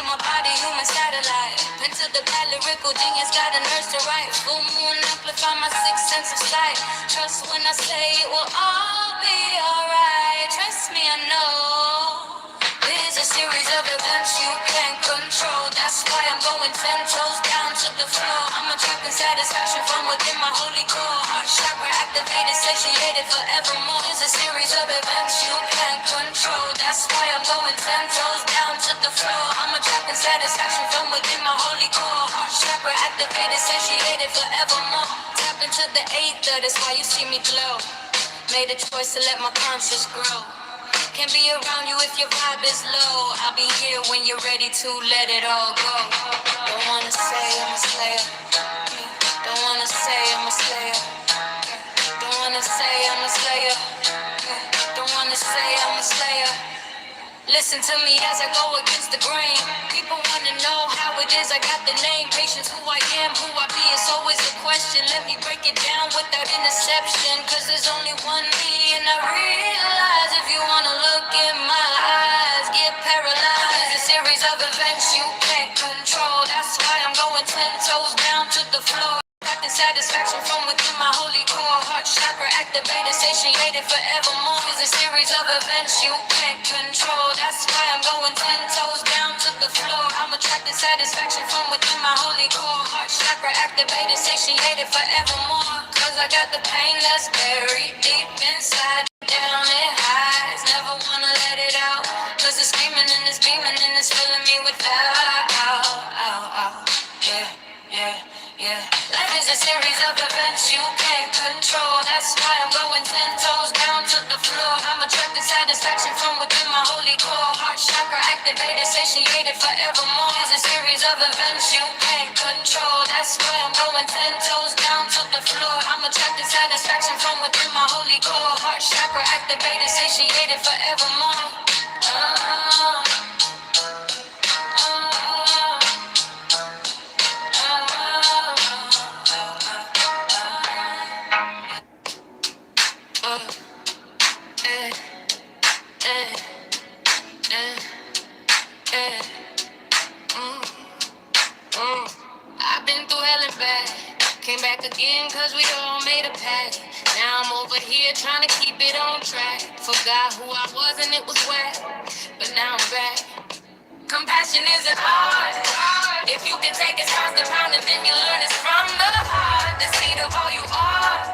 my body, human satellite. Into the lyrical genius, got a nurse to write. Full moon amplify my sixth sense of sight. Trust when I say it will all be alright. Trust me, I know. There's a series of events you can't control. That's why I'm going 10 toes down to the floor. I'm attracting satisfaction from within my holy core. Heart chakra activated, satiated forevermore. There's a series of events you can't control. That's why I'm going 10 toes down to the floor. I'm attracting satisfaction from within my holy core. Heart chakra activated, satiated forevermore. Tap into the ether, that's why you see me glow. Made a choice to let my conscience grow. Can't be around you if your vibe is low. I'll be here when you're ready to let it all go. Don't wanna say I'm a slayer. Don't wanna say I'm a slayer. Don't wanna say I'm a slayer. Don't wanna say I'm a slayer. Listen to me as I go against the grain. People wanna know how it is I got the name. Patience, who I am, who I be, it's always a question. Let me break it down without interception. Cause there's only one me, and I realize if you wanna look in my eyes, get paralyzed. It's a series of events you can't control. That's why I'm going 10 toes down to the floor. Practice satisfaction from within my holy core. Heart chakra activated, satiated forevermore. It's a series of events you can't control. That's why I'm going 10 toes down to the floor. I'm attracting satisfaction from within my holy core. Heart chakra activated, satiated forevermore. Cause I got the pain that's buried deep inside. Down it hides, never wanna let it out. Cause it's screaming and it's beaming and it's filling me with yeah. Life is a series of events you can't control. That's why I'm going 10 toes down to the floor. I'm attracting satisfaction from within my holy core. Heart chakra activated, satiated forevermore. It's a series of events you can't control. That's why I'm going 10 toes down to the floor. I'm attracting satisfaction from within my holy core. Heart chakra activated, satiated forevermore. I've been through hell and back. Came back again cause we all made a pact. Now I'm over here trying to keep it on track. Forgot who I was and it was whack, but now I'm back. Compassion isn't hard. If you can take it constant pounding, then you learn it's from the heart. The seed of all you are.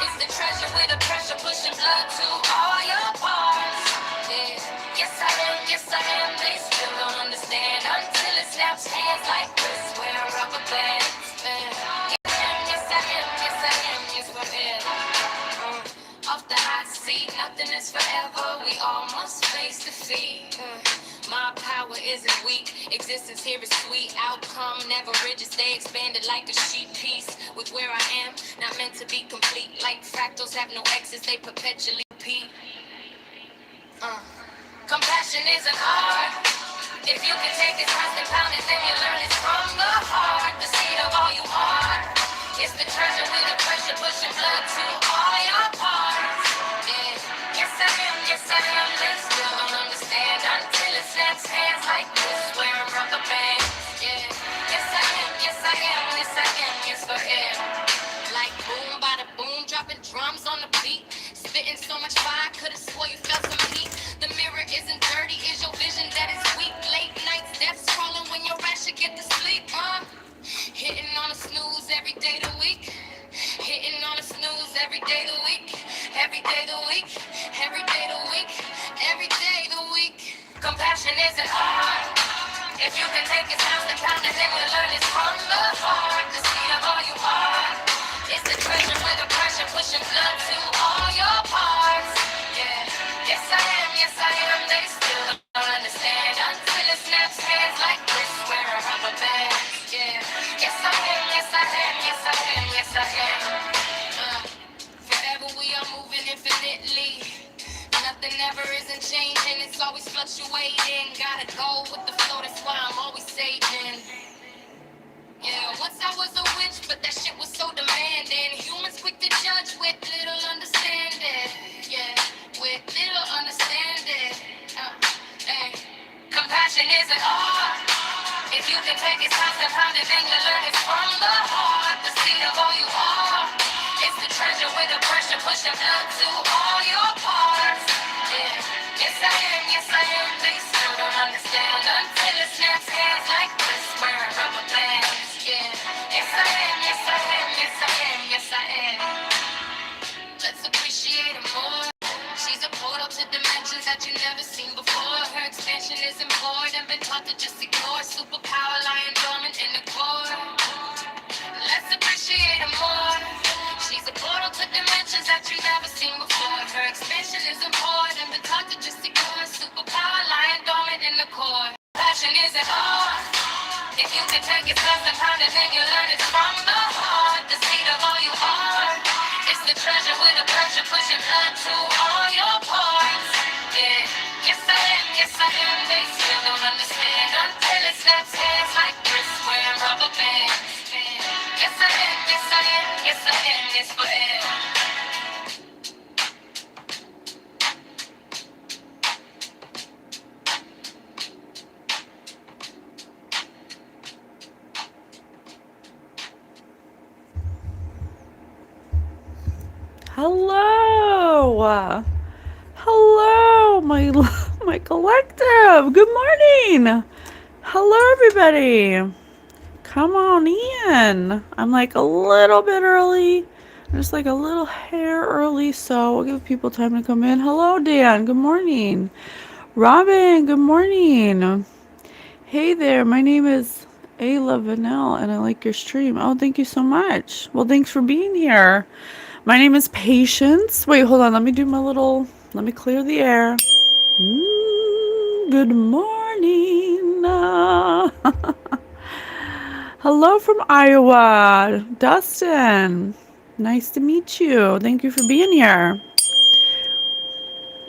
It's the treasure with the pressure pushing blood to all your parts. Yeah. Yes I am, they still don't understand until it snaps hands like this, where rubber bands. Yes I am, yes forever. Off the hot seat, nothing is forever. We all must face defeat. My power isn't weak, existence here is sweet. Outcome never rigid, stay expanded like a sheet piece. With where I am, not meant to be complete. Like fractals have no exits, they perpetually repeat. Compassion isn't hard. If you can take it constant pounding, then you learn it's from the heart. The seed of all you are. It's the treasure with the pressure pushing blood to all your parts. Yeah. Yes I am, they still don't understand until it snaps hands like this, wearing rubber bands. Yeah. Yes I am, yes forever. Like boom, bada boom, dropping drums on the beat. Spitting so much fire, could've swore you felt some heat. The mirror isn't dirty, is your vision that is weak. Late nights, death scrolling when your ass should get to sleep. Hitting on a snooze every day of the week. Hitting on a snooze every day of the week. Every day of the week. Every day of the week. Every day of the week. Compassion isn't hard. If you can take it constant pounding, then you learn it's from the heart. The seed of all you are. It's the treasure with the pressure pushing blood to all your parts. Yeah. Yes I am, they still don't understand until it snaps hands like this, wearing rubber bands. Yeah. Yes I am, yes I am. Forever we are moving infinitely. Nothing ever isn't changing, it's always fluctuating. Gotta go with the flow, that's why I'm always saving. Yeah, once I was a witch, but that shit was so demanding. Humans quick to judge with little understanding. Yeah, with little understanding. Compassion isn't hard. If you can take it constant pounding, then you learn it's from the heart. The seed of all you are. It's the treasure with the pressure, pushing blood to all your parts. Yeah, yes I am, yes I am. They still don't understand until it snaps hands like this, wearing rubber bands. Yeah, yes I am, yes I am, yes I am, yes I am. Let's appreciate her more. She's a portal to dimensions that you never seen before. Her expansion is important, been taught to just ignore. Superpower lying dormant in the core. Let's appreciate her more. She's a portal to dimensions that you never seen before. Her expansion is important, been taught to just ignore. Superpower lying dormant in the core. Passion isn't hard. If you can take it fast and pound it, then you learn it from the heart. The seed of all you are. It's the treasure with a pressure, pushing blood to all your parts. Yeah, yes I am, yes I am. They still don't understand until it snaps hands like wrist wearing rubber bands. Yeah. Yes I am, yes I am, yes I am, yes forever. Hello, hello, my collective. Good morning. Hello, everybody. Come on in. I'm like a little bit early, just like a little hair early, so we'll give people time to come in. Hello, Dan. Good morning. Robin. Good morning. Hey there. My name is Ayla Vanel, and I like your stream. Oh, thank you so much. Well, thanks for being here. My name is Patience. Wait, hold on. Let me clear the air. Good morning. Hello from Iowa. Dustin. Nice to meet you. Thank you for being here.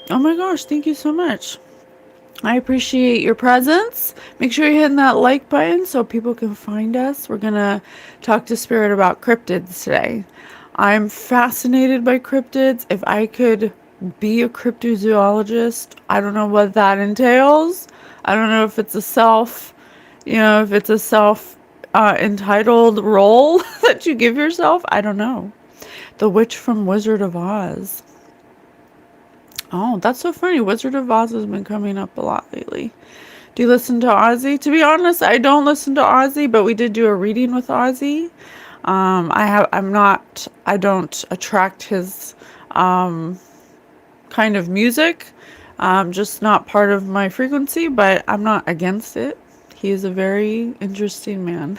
Oh my gosh, thank you so much. I appreciate your presence. Make sure you're hitting that like button so people can find us. We're going to talk to Spirit about cryptids today. I'm fascinated by cryptids. If I could be a cryptozoologist, I don't know what that entails. I don't know if it's a self entitled role that you give yourself. I don't know. The witch from Wizard of Oz. Oh, that's so funny. Wizard of Oz has been coming up a lot lately. Do you listen to Ozzy? To be honest, I don't listen to Ozzy, but we did do a reading with Ozzy. I don't attract his kind of music. Just not part of my frequency, but I'm not against it. He is a very interesting man.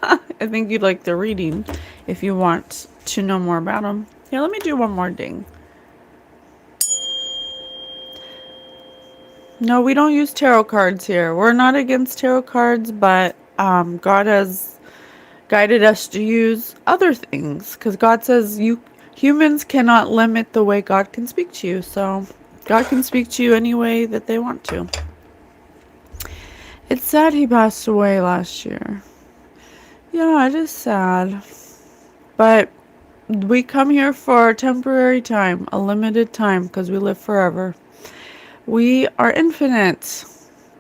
I think you'd like the reading if you want to know more about him. Here, let me do one more ding. No, we don't use tarot cards here. We're not against tarot cards, but God has guided us to use other things because God says humans cannot limit the way God can speak to you. So God can speak to you any way that they want to. It's sad he passed away last year. Yeah, it is sad. But we come here for a temporary time, a limited time, because we live forever. We are infinite.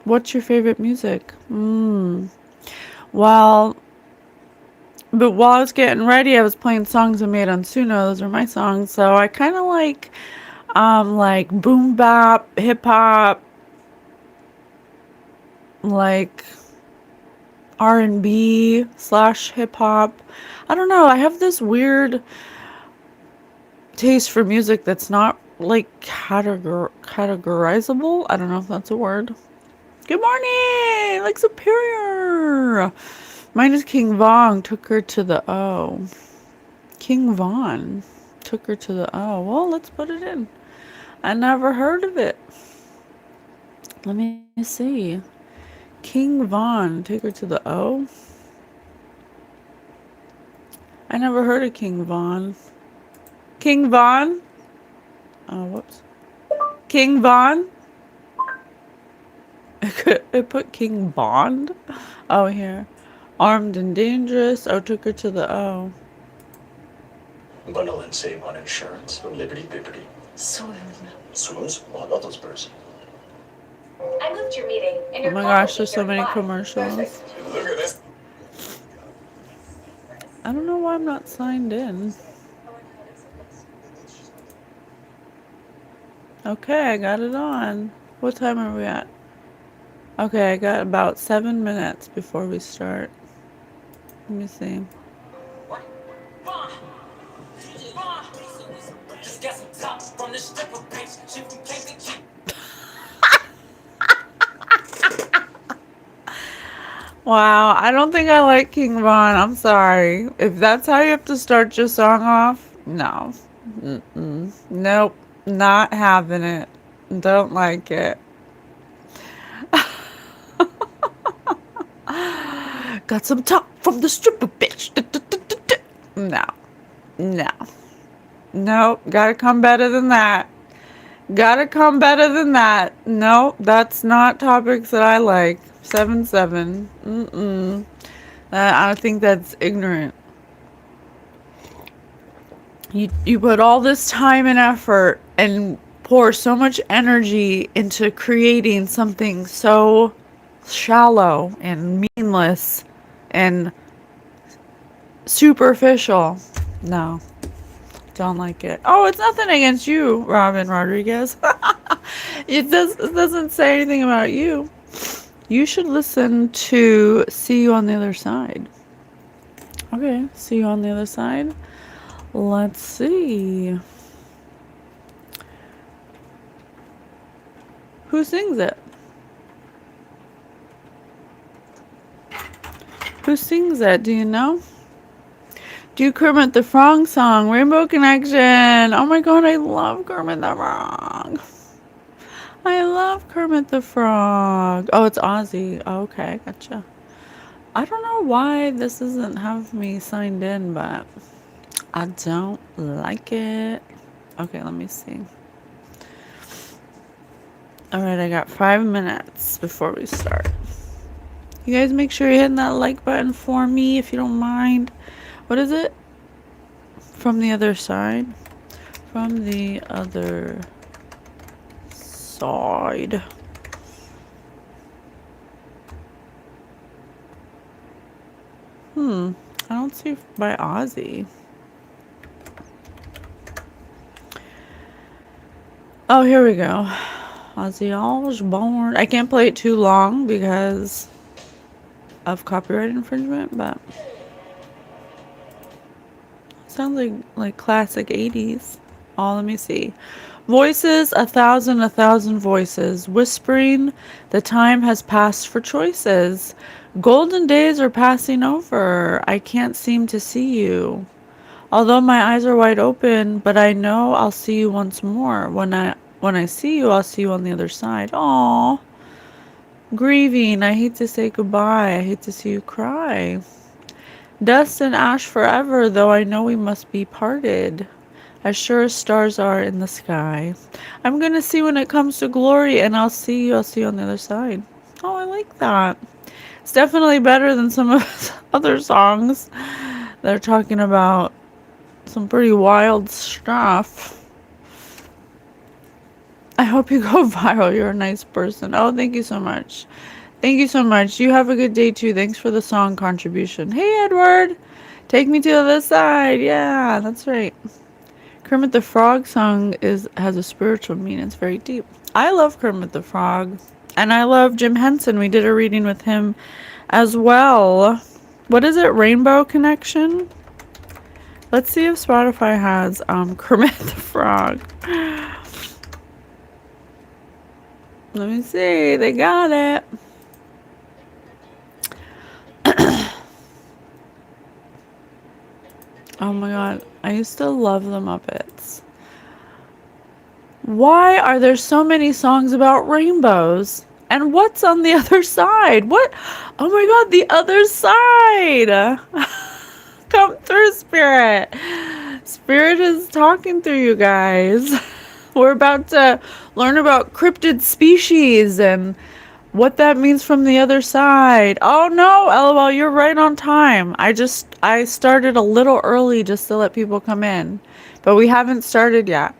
What's your favorite music? Well, but while I was getting ready, I was playing songs I made on Suno. Those are my songs. So I kind of like boom bap, hip hop, like R&B / hip hop. I don't know. I have this weird taste for music that's not like categorizable. I don't know if that's a word. Good morning, like Superior. Mine is King Von, took her to the O. King Von took her to the O. Well, let's put it in. I never heard of it. Let me see. King Von, take her to the O. I never heard of King Von. King Von? Oh, whoops. King Von? It put King Bond? Oh, here. Armed and dangerous. Oh, took her to the O. Bundle and save on insurance. Liberty bibbity. Smooth. Smooth? Well, I love those birds. I moved your meeting. Oh my gosh, there's so many commercials. Perfect. I don't know why I'm not signed in. Okay, I got it on. What time are we at? Okay, I got about 7 minutes before we start. Let me see. Wow, I don't think I like King Von. I'm sorry. If that's how you have to start your song off, no. Nope, not having it. Don't like it. Got some top from the stripper bitch. No, no, no. Gotta come better than that. Gotta come better than that. No, that's not topics that I like. 7-7. I think that's ignorant. You put all this time and effort and pour so much energy into creating something so shallow and meaningless and superficial. No, don't like it. Oh, it's nothing against you, Robin Rodriguez. It doesn't say anything about you. You should listen to See You on the Other Side. Okay, See You on the Other Side. Let's see. Who sings it? Who sings it? Do you know? Do Kermit the Frog song, Rainbow Connection. Oh my god, I love Kermit the Frog. I love Kermit the Frog. Oh, it's Ozzy. Oh, okay, gotcha. I don't know why this doesn't have me signed in, but I don't like it. Okay, let me see. Alright, I got 5 minutes before we start. You guys make sure you're hitting that like button for me if you don't mind. What is it? From the other side? From the other side. I don't see by Ozzy. Oh, here we go. Ozzy Osbourne. I can't play it too long because of copyright infringement, but sounds like classic 80s. Oh, let me see. Voices, a thousand voices, whispering, the time has passed for choices. Golden days are passing over. I can't seem to see you. Although my eyes are wide open, but I know I'll see you once more. When I see you, I'll see you on the other side. Aww. Grieving. I hate to say goodbye. I hate to see you cry. Dust and ash forever, though I know we must be parted. As sure as stars are in the sky. I'm gonna see when it comes to glory, and I'll see you on the other side. Oh, I like that. It's definitely better than some of his other songs that are talking about some pretty wild stuff. I hope you go viral. You're a nice person. Oh, thank you so much. Thank you so much. You have a good day too. Thanks for the song contribution. Hey, Edward. Take me to the other side. Yeah, that's right. Kermit the Frog song has a spiritual meaning. It's very deep. I love Kermit the Frog. And I love Jim Henson. We did a reading with him as well. What is it? Rainbow Connection? Let's see if Spotify has Kermit the Frog. Let me see. They got it. Oh my god. I used to love the Muppets. Why are there so many songs about rainbows? And what's on the other side? What? Oh my god, the other side! Come through, Spirit. Spirit is talking through you guys. We're about to learn about cryptid species and what that means from the other side. Oh no, LOL, you're right on time. I started a little early just to let people come in. But we haven't started yet.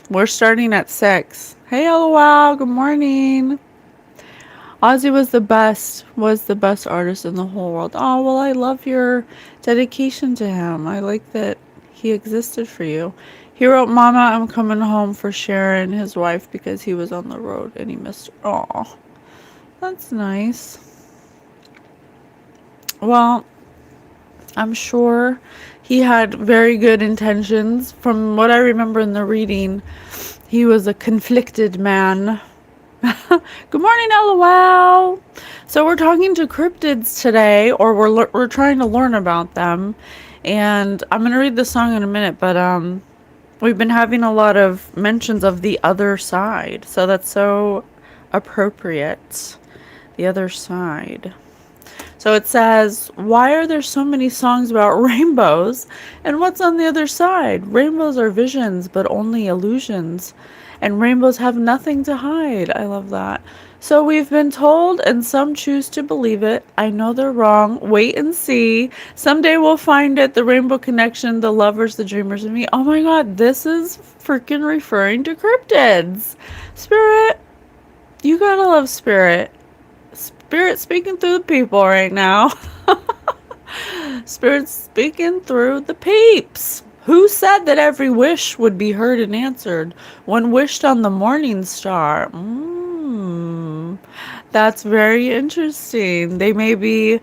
We're starting at 6. Hey LOL, good morning. Ozzy was the best artist in the whole world. Oh, well, I love your dedication to him. I like that he existed for you. He wrote, Mama, I'm coming home for Sharon, his wife, because he was on the road and he missed her. Oh, that's nice. Well, I'm sure he had very good intentions. From what I remember in the reading, he was a conflicted man. Good morning, LOL. So we're talking to cryptids today, or we're trying to learn about them. And I'm gonna read the song in a minute, but we've been having a lot of mentions of the other side, so that's so appropriate. The other side. So it says, why are there so many songs about rainbows? And what's on the other side? Rainbows are visions, but only illusions. And rainbows have nothing to hide. I love that. So we've been told, and some choose to believe it. I know they're wrong. Wait and see. Someday we'll find it. The rainbow connection, the lovers, the dreamers, and me. Oh my god, this is freaking referring to cryptids. Spirit, you gotta love Spirit. Spirit speaking through the people right now. Spirit speaking through the peeps. Who said that every wish would be heard and answered? One wished on the morning star. That's very interesting. They may be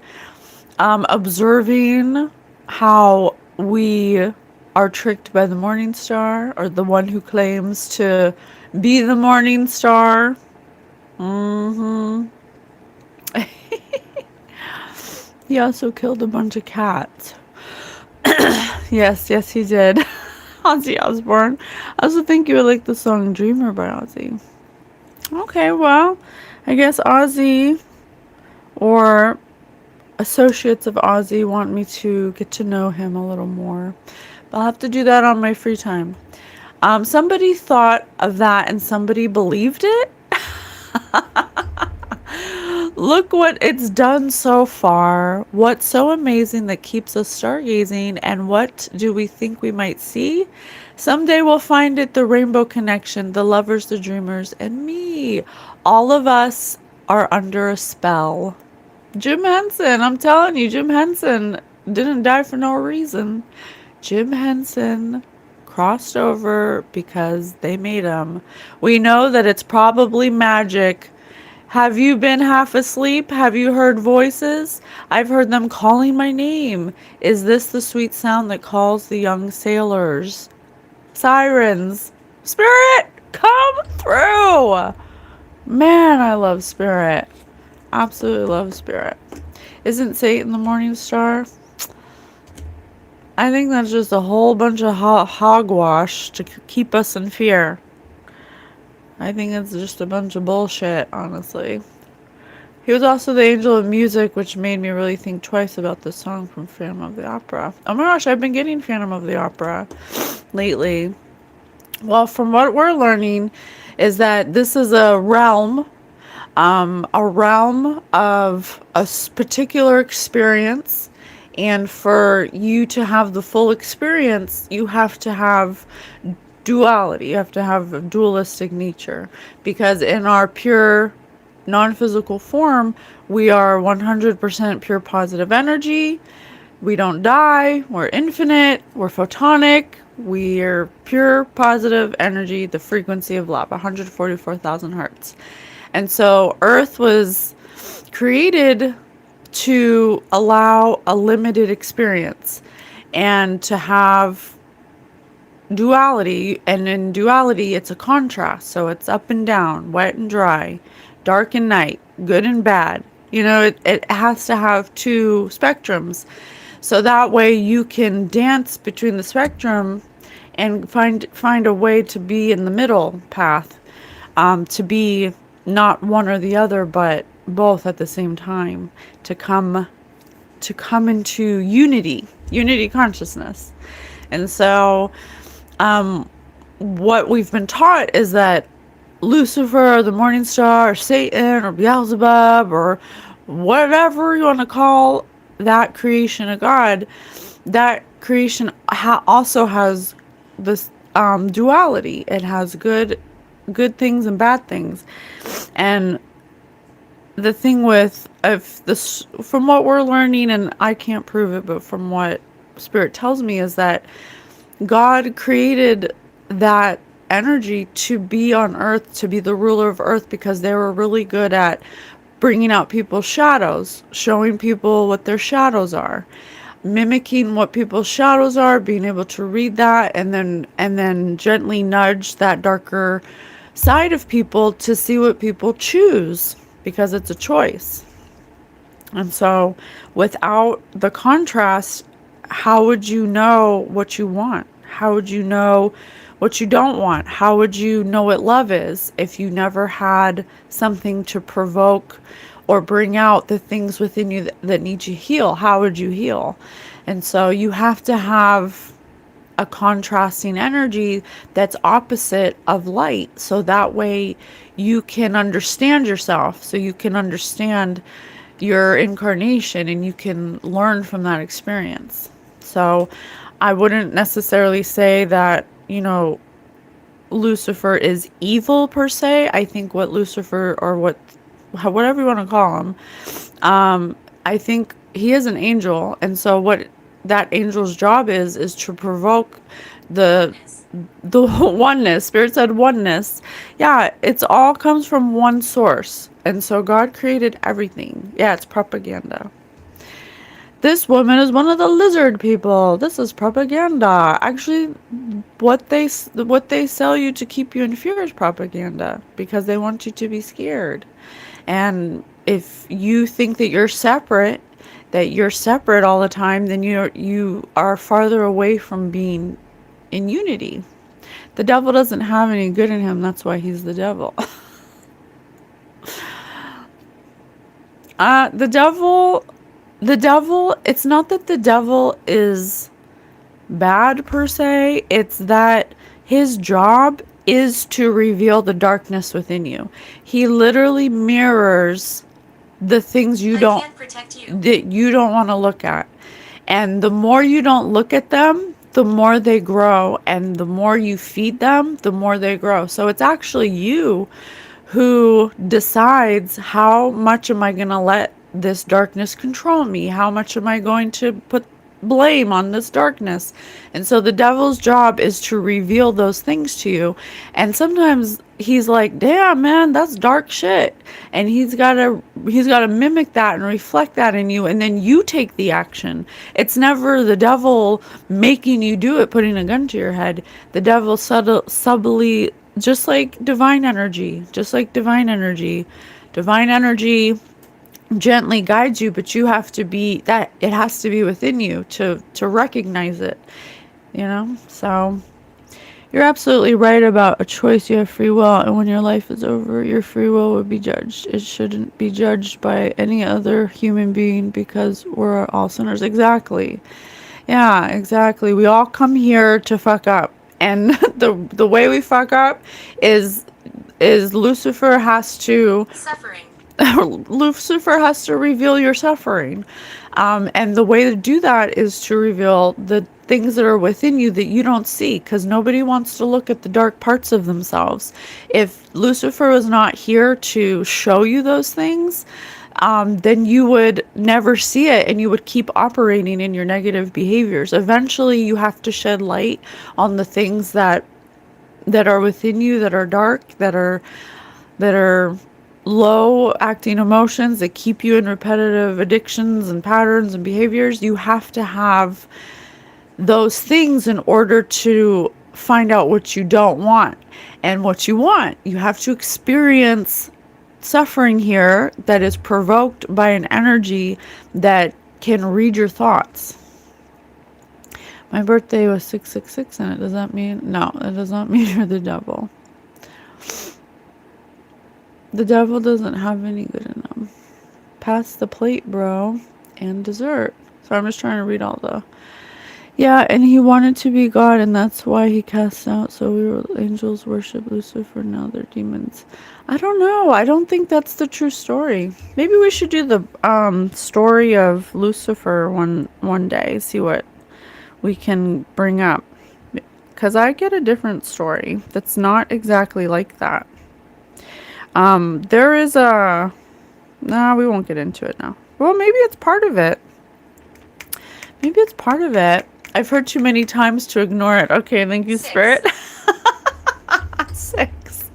observing how we are tricked by the morning star, or the one who claims to be the morning star. He also killed a bunch of cats. Yes, he did. Ozzy Osbourne. I also think you would like the song Dreamer by Ozzy. Okay, well, I guess Ozzy or associates of Ozzy want me to get to know him a little more. But I'll have to do that on my free time. Somebody thought of that and somebody believed it. Look what it's done so far. What's so amazing that keeps us stargazing, and what do we think we might see? Someday we'll find it, the rainbow connection, the lovers, the dreamers, and me. All of us are under a spell. Jim Henson, I'm telling you, Jim Henson didn't die for no reason. Jim Henson crossed over because they made him. We know that it's probably magic. Have you been half asleep? Have you heard voices? I've heard them calling my name. Is this the sweet sound that calls the young sailors? Sirens. Spirit, come through. Man, I love Spirit. Absolutely love Spirit. Isn't Satan the morning star? I think that's just a whole bunch of hogwash to keep us in fear. I think it's just a bunch of bullshit, honestly. He was also the angel of music, which made me really think twice about the song from Phantom of the Opera. Oh my gosh, I've been getting Phantom of the Opera lately. Well, from what we're learning is that this is a realm of a particular experience. And for you to have the full experience, you have to have duality. You have to have a dualistic nature, because in our pure non-physical form, we are 100% pure positive energy. We don't die. We're infinite. We're photonic. We're pure positive energy, the frequency of love, 144,000 hertz. And so Earth was created to allow a limited experience and to have duality. And in duality, it's a contrast. So it's up and down, wet and dry, dark and night, good and bad. You know, it has to have two spectrums. So that way you can dance between the spectrum and find a way to be in the middle path, to be not one or the other, but both at the same time, to come into unity consciousness. And so what we've been taught is that Lucifer, or the morning star, or Satan, or Beelzebub, or whatever you want to call that creation of God, that creation also has this duality. It has good things and bad things. And the thing with, if this, from what we're learning, and I can't prove it, but from what Spirit tells me, is that God created that energy to be on earth, to be the ruler of earth, because they were really good at bringing out people's shadows, showing people what their shadows are, mimicking what people's shadows are, being able to read that, and then gently nudge that darker side of people to see what people choose, because it's a choice. And so without the contrast, how would you know what you want? How would you know what you don't want? How would you know what love is if you never had something to provoke or bring out the things within you that need you heal? How would you heal? And so you have to have a contrasting energy that's opposite of light, so that way you can understand yourself, so you can understand your incarnation, and you can learn from that experience. So I wouldn't necessarily say that, Lucifer is evil per se. I think what Lucifer, or whatever you want to call him, I think he is an angel, and so what that angel's job is to provoke the oneness. Spirit said oneness. Yeah, it's all comes from one source, and so God created everything. Yeah, it's propaganda. This woman is one of the lizard people. This is propaganda. Actually, what they sell you to keep you in fear is propaganda, because they want you to be scared. And if you think that you're separate all the time, then you are farther away from being in unity. The devil doesn't have any good in him. That's why he's the devil. The devil, it's not that the devil is bad per se. It's that his job is to reveal the darkness within you. He literally mirrors the things that you don't want to look at. And the more you don't look at them, the more they grow, and the more you feed them, the more they grow. So it's actually you who decides, how much am I going to let this darkness control me? How much am I going to put blame on this darkness? And so the devil's job is to reveal those things to you. And sometimes he's like, damn man, that's dark shit, and he's got to mimic that and reflect that in you, and then you take the action. It's never the devil making you do it, putting a gun to your head. The devil subtly, just like divine energy gently guides you, but you have to be that, it has to be within you to recognize it, so you're absolutely right about a choice. You have free will, and when your life is over, your free will would be judged. It shouldn't be judged by any other human being, because we're all sinners. Exactly. Yeah, exactly. We all come here to fuck up, and the way we fuck up is Lucifer has to Suffering. Lucifer has to reveal your suffering. And the way to do that is to reveal the things that are within you that you don't see, because nobody wants to look at the dark parts of themselves. If Lucifer was not here to show you those things, then you would never see it, and you would keep operating in your negative behaviors. Eventually, you have to shed light on the things that are within you, that are dark, that are low acting emotions, that keep you in repetitive addictions and patterns and behaviors. You have to have those things in order to find out what you don't want. And what you want, you have to experience suffering here that is provoked by an energy that can read your thoughts. My birthday was 666, and it does that mean? No, it does not mean you're the devil. The devil doesn't have any good in him. Pass the plate, bro, and dessert. So I'm just trying to read all the... Yeah, and he wanted to be God, and that's why he cast out. So angels worship Lucifer, now they're demons. I don't know. I don't think that's the true story. Maybe we should do the story of Lucifer one day. See what we can bring up. Because I get a different story that's not exactly like that. There is a... Nah, we won't get into it now. Well, maybe it's part of it. Maybe it's part of it. I've heard too many times to ignore it. Okay, thank you, Spirit. 6.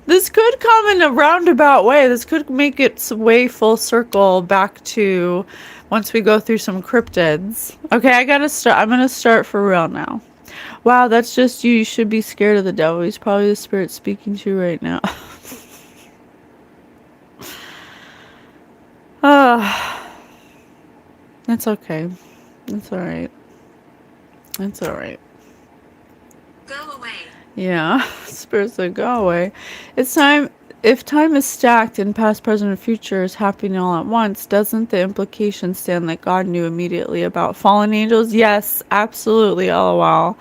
This could come in a roundabout way. This could make its way full circle back to once we go through some cryptids. Okay, I gotta start. I'm gonna start for real now. Wow, that's just you. You should be scared of the devil. He's probably the spirit speaking to you right now. It's okay. It's alright. It's alright. Go away. Yeah, spirit said go away. It's time. If time is stacked and past, present, and future is happening all at once, doesn't the implication stand that God knew immediately about fallen angels? Yes, absolutely, LOL.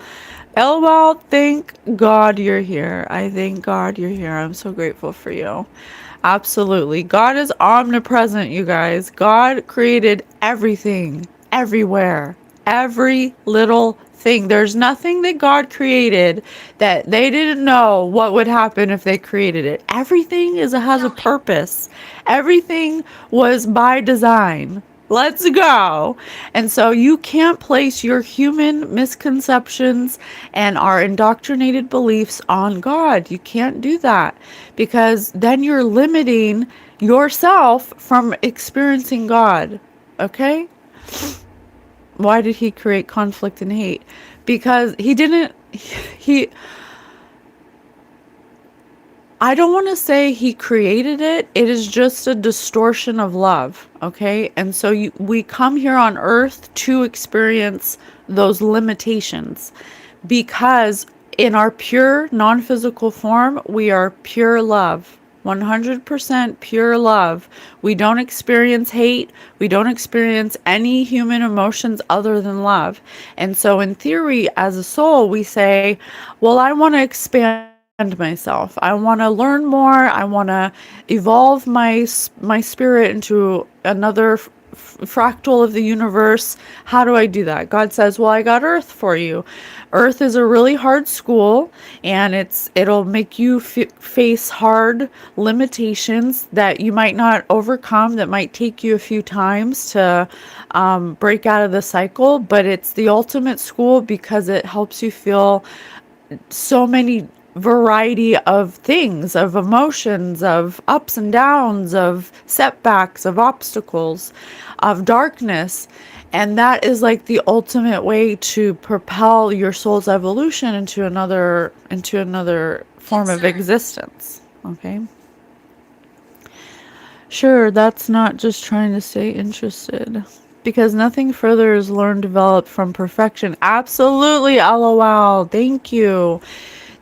LOL, thank God you're here. I thank God you're here. I'm so grateful for you. Absolutely. God is omnipresent, you guys. God created everything, everywhere, every little thing. There's nothing that God created that they didn't know what would happen if they created it. Everything has a purpose. Everything was by design. Let's go. And so you can't place your human misconceptions and our indoctrinated beliefs on God. You can't do that, because then you're limiting yourself from experiencing God. Okay? Why did he create conflict and hate? Because I don't want to say he created it. It is just a distortion of love, okay? And so we come here on earth to experience those limitations, because in our pure non-physical form, we are pure love. 100% pure love. We don't experience hate. We don't experience any human emotions other than love. And so in theory, as a soul, we say, well, I want to expand myself. I want to learn more. I want to evolve my spirit into another fractal of the universe. How do I do that? God says, well, I got Earth for you. Earth is a really hard school, and it'll make you face hard limitations that you might not overcome, that might take you a few times to break out of the cycle, but it's the ultimate school because it helps you feel so many variety of things, of emotions, of ups and downs, of setbacks, of obstacles, of darkness. And that is like the ultimate way to propel your soul's evolution into another form of existence. Okay? Sure, that's not just trying to stay interested. Because nothing further is learned, developed from perfection. Absolutely, LOL. Thank you.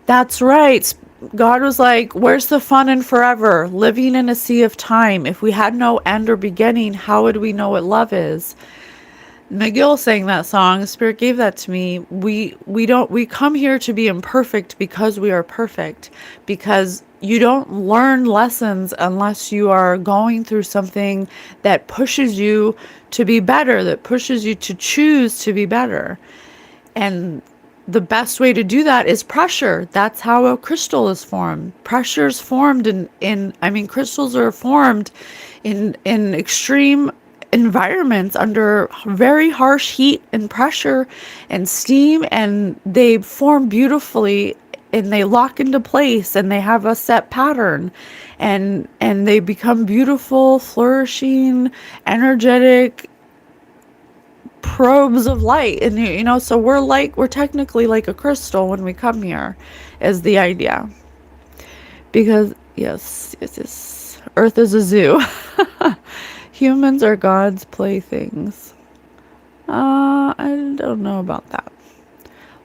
That's right. God was like, where's the fun in forever? Living in a sea of time. If we had no end or beginning, how would we know what love is? McGill sang that song. Spirit gave that to me. We come here to be imperfect because we are perfect. Because you don't learn lessons unless you are going through something that pushes you to be better, that pushes you to choose to be better. And the best way to do that is pressure. That's how a crystal is formed. Pressure is formed crystals are formed in extreme environments under very harsh heat and pressure and steam, and they form beautifully, and they lock into place, and they have a set pattern, and they become beautiful, flourishing, energetic probes of light. And so we're technically like a crystal when we come here, is the idea. Because yes, Earth is a zoo. Humans are God's playthings. I don't know about that.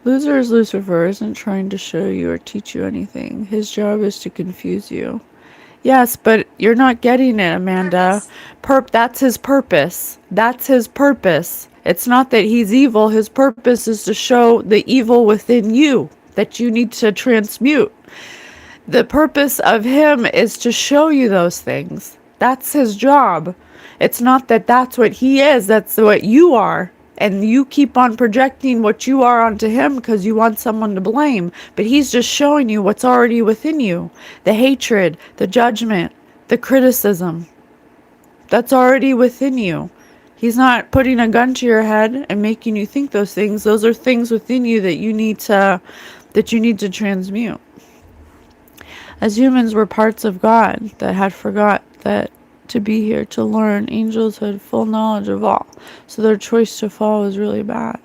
Loser is Lucifer, isn't trying to show you or teach you anything. His job is to confuse you. Yes, but you're not getting it, Amanda. That's his purpose. That's his purpose. It's not that he's evil. His purpose is to show the evil within you that you need to transmute. The purpose of him is to show you those things. That's his job. It's not that that's what he is. That's what you are. And you keep on projecting what you are onto him because you want someone to blame. But he's just showing you what's already within you. The hatred, the judgment, the criticism. That's already within you. He's not putting a gun to your head and making you think those things. Those are things within you that you need to transmute. As humans, we're parts of God that had forgot that to be here to learn. Angels had full knowledge of all, so their choice to fall was really bad.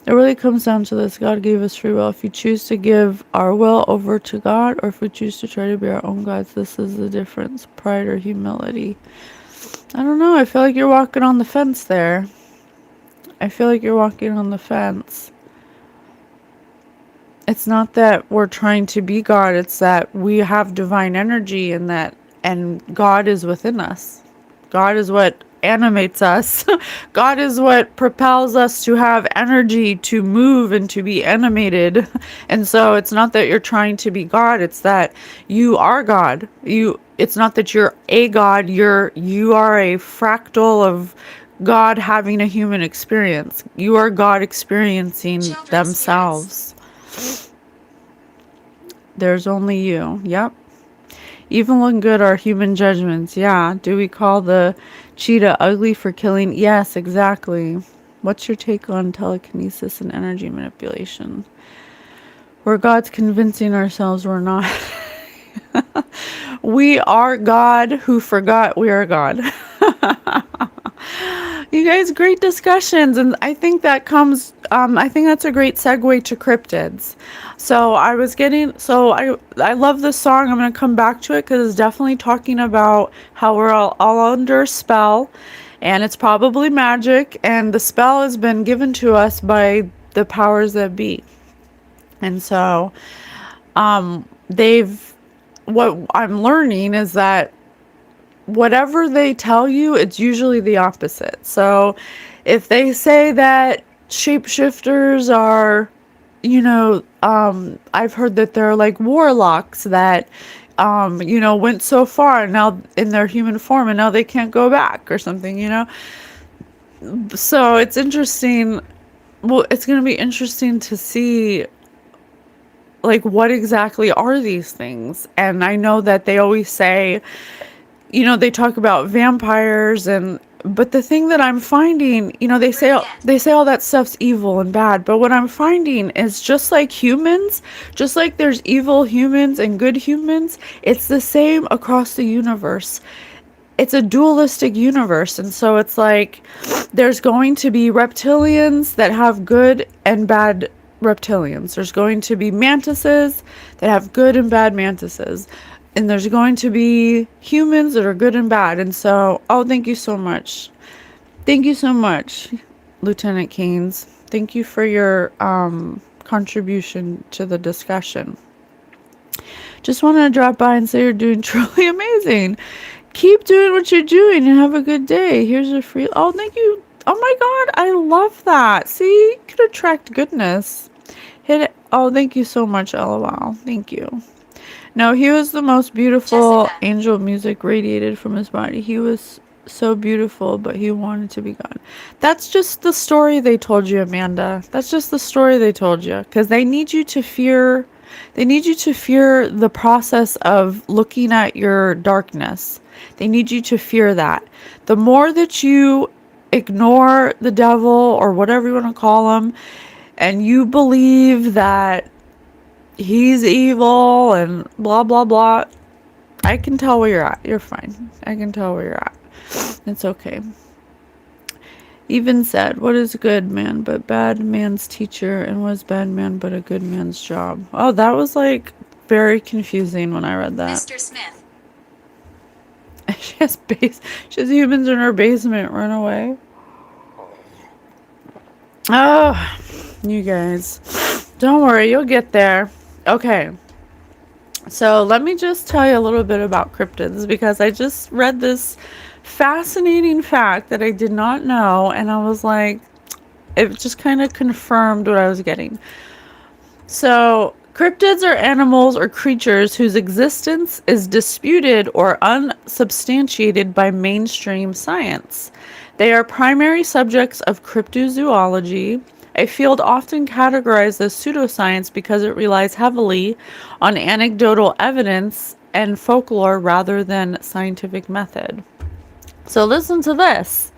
It really comes down to this. God gave us free will. If we choose to give our will over to God, or if we choose to try to be our own gods, this is the difference. Pride or humility. I don't know. I feel like you're walking on the fence there. I feel like you're walking on the fence. It's not that we're trying to be God. It's that we have divine energy and God is within us. God is what animates us. God is what propels us to have energy to move and to be animated. And so it's not that you're trying to be God, it's that you are God. It's not that you're a God, you are a fractal of God having a human experience. You are God experiencing themselves. There's only you. Yep. Evil and good are human judgments. Yeah. Do we call the cheetah ugly for killing? Yes, exactly. What's your take on telekinesis and energy manipulation? We're God's convincing ourselves we're not. We are God who forgot we are God. You guys, great discussions, and I think that comes, I think that's a great segue to cryptids. So I love this song. I'm going to come back to it because it's definitely talking about how we're all under a spell, and it's probably magic, and the spell has been given to us by the powers that be. And so, what I'm learning is that whatever they tell you, it's usually the opposite. So if they say that shapeshifters are, I've heard that they're like warlocks that, went so far now in their human form and now they can't go back or something. So it's interesting. Well, it's going to be interesting to see like what exactly are these things. And I know that they always say, they talk about vampires but the thing that I'm finding, they say all that stuff's evil and bad, but what I'm finding is just like humans, just like there's evil humans and good humans, it's the same across the universe. It's a dualistic universe, and so it's like there's going to be reptilians that have good and bad reptilians. There's going to be mantises that have good and bad mantises. And there's going to be humans that are good and bad. And so, thank you so much. Thank you so much, Lieutenant Keynes. Thank you for your contribution to the discussion. Just wanted to drop by and say you're doing truly amazing. Keep doing what you're doing and have a good day. Here's a free... Oh, thank you. Oh my God, I love that. See, you could attract goodness. Hit it. Oh, thank you so much, LOL. Thank you. No, he was the most beautiful angel. Music radiated from his body. He was so beautiful, but he wanted to be God. That's just the story they told you, Amanda. That's just the story they told you. Because they need you to fear... They need you to fear the process of looking at your darkness. They need you to fear that. The more that you ignore the devil, or whatever you want to call him, and you believe that he's evil and blah blah blah, I can tell where you're at. You're fine. I can tell where you're at. It's okay. Even said, what is good man but bad man's teacher, and what is bad man but a good man's job? Oh, that was like very confusing when I read that. Mr. Smith. She has humans in her basement. Run away. Oh, you guys, don't worry, you'll get there. Okay, so let me just tell you a little bit about cryptids, because I just read this fascinating fact that I did not know, and I was like, it just kind of confirmed what I was getting. So cryptids are animals or creatures whose existence is disputed or unsubstantiated by mainstream science. They are primary subjects of cryptozoology, a field often categorized as pseudoscience because it relies heavily on anecdotal evidence and folklore rather than scientific method. So listen to this.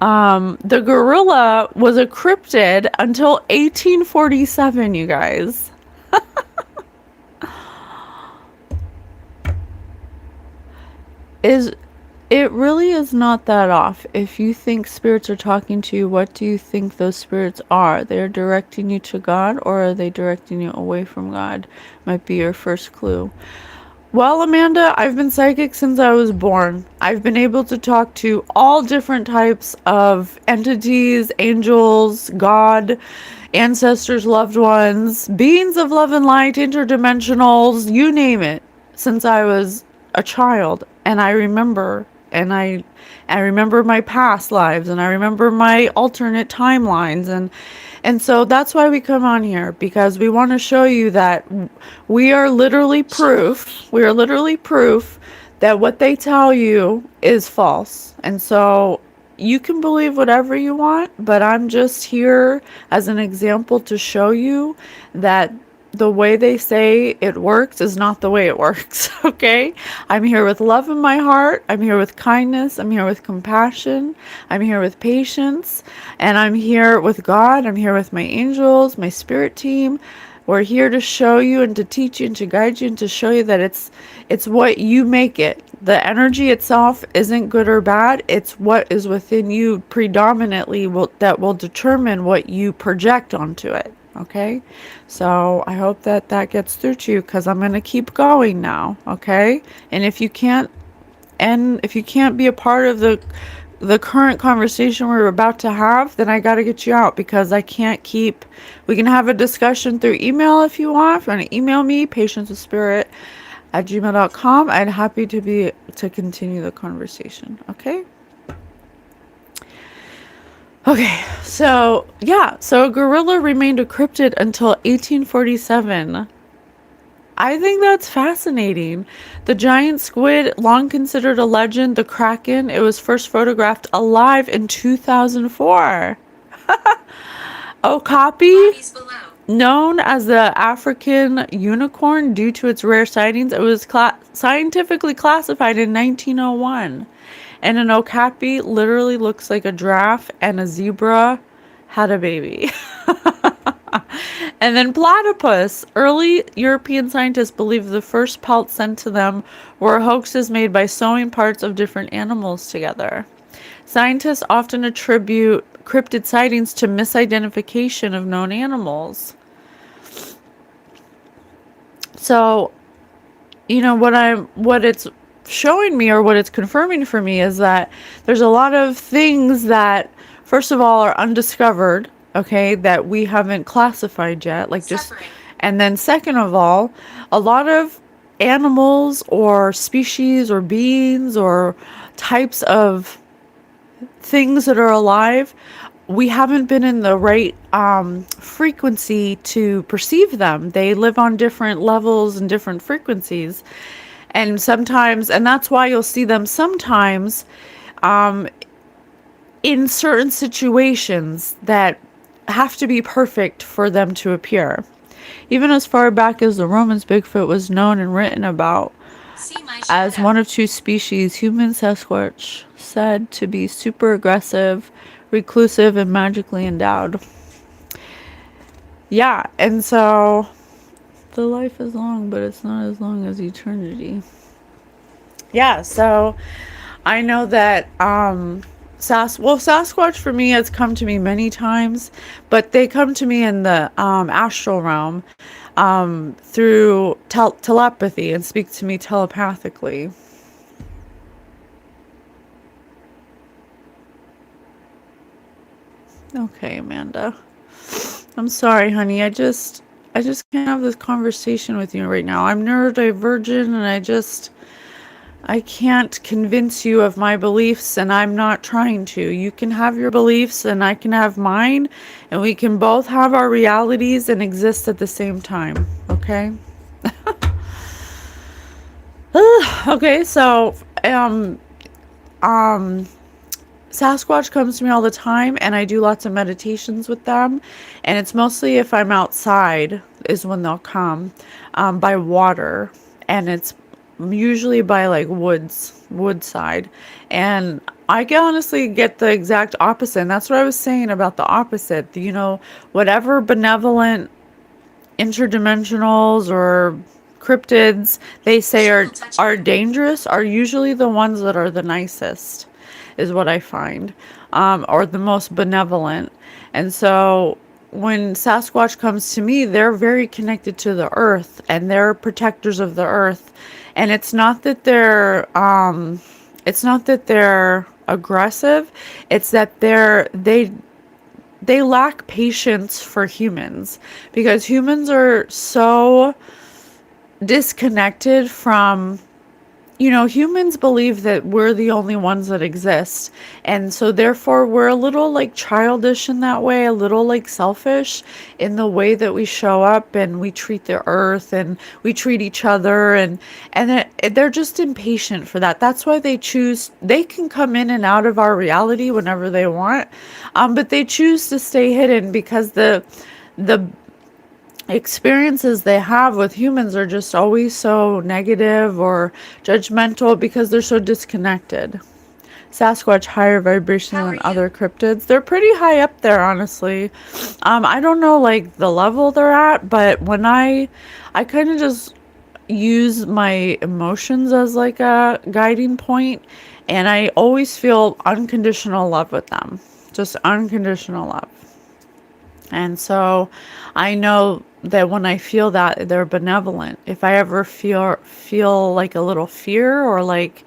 The gorilla was a cryptid until 1847, you guys. Is It really is not that off. If you think spirits are talking to you, what do you think those spirits are? They're directing you to God, or are they directing you away from God? Might be your first clue. Well, Amanda, I've been psychic since I was born. I've been able to talk to all different types of entities, angels, God, ancestors, loved ones, beings of love and light, interdimensionals, you name it, since I was a child. And I remember, and I remember my past lives, and I remember my alternate timelines, and so that's why we come on here, because we want to show you that we are literally proof. We are literally proof that what they tell you is false. And so you can believe whatever you want, but I'm just here as an example to show you that the way they say it works is not the way it works, okay? I'm here with love in my heart. I'm here with kindness. I'm here with compassion. I'm here with patience. And I'm here with God. I'm here with my angels, my spirit team. We're here to show you and to teach you and to guide you and to show you that it's what you make it. The energy itself isn't good or bad. It's what is within you predominantly that will determine what you project onto it. Okay, so I hope that that gets through to you, because I'm going to keep going now. Okay, and if you can't be a part of the current conversation we're about to have, then I got to get you out, because I can't keep. We can have a discussion through email if you want. If you want to email me, patiencewithspirit@gmail.com, I'd happy to continue the conversation. Okay. Okay, so yeah, so a gorilla remained a cryptid until 1847. I think that's fascinating. The giant squid, long considered a legend, the kraken, it was first photographed alive in 2004. Okapi, known as the African unicorn due to its rare sightings, it was scientifically classified in 1901. And an okapi literally looks like a giraffe, and a zebra had a baby. And then platypus. Early European scientists believed the first pelts sent to them were hoaxes made by sewing parts of different animals together. Scientists often attribute cryptid sightings to misidentification of known animals. So, you know, what it's showing me, or what it's confirming for me, is that there's a lot of things that, first of all, are undiscovered, okay, that we haven't classified yet, like just, and then second of all, a lot of animals or species or beings or types of things that are alive, we haven't been in the right frequency to perceive them. They live on different levels and different frequencies. And sometimes, and that's why you'll see them sometimes in certain situations that have to be perfect for them to appear. Even as far back as the Romans, Bigfoot was known and written about as one of two species, human Sasquatch, said to be super aggressive, reclusive, and magically endowed. Yeah, and so the life is long, but it's not as long as eternity. Yeah, so I know that Sasquatch for me has come to me many times, but they come to me in the astral realm through telepathy and speak to me telepathically. Okay, Amanda. I'm sorry, honey. I just can't have this conversation with you right now. I'm neurodivergent, and I can't convince you of my beliefs, and I'm not trying to. You can have your beliefs and I can have mine, and we can both have our realities and exist at the same time. Okay? Okay, so Sasquatch comes to me all the time, and I do lots of meditations with them, and it's mostly if I'm outside is when they'll come by water, and it's usually by like woodside. And I can honestly get the exact opposite. And that's what I was saying about the opposite. You know, whatever benevolent interdimensionals or cryptids they say are dangerous are usually the ones that are the nicest, is what I find, or the most benevolent. And so when Sasquatch comes to me, they're very connected to the earth and they're protectors of the earth. And it's not that they're aggressive, it's that they lack patience for humans, because humans are so disconnected from, you know, humans believe that we're the only ones that exist. And so therefore we're a little like childish in that way, a little like selfish in the way that we show up and we treat the earth and we treat each other, they're just impatient for that. That's why they can come in and out of our reality whenever they want. But they choose to stay hidden because the experiences they have with humans are just always so negative or judgmental because they're so disconnected. Sasquatch higher vibrational than other cryptids. They're pretty high up there, honestly. I don't know like the level they're at, but when I kind of just use my emotions as like a guiding point, and I always feel unconditional love with them. Just unconditional love. And so I know that when I feel that, they're benevolent. If I ever feel like a little fear or like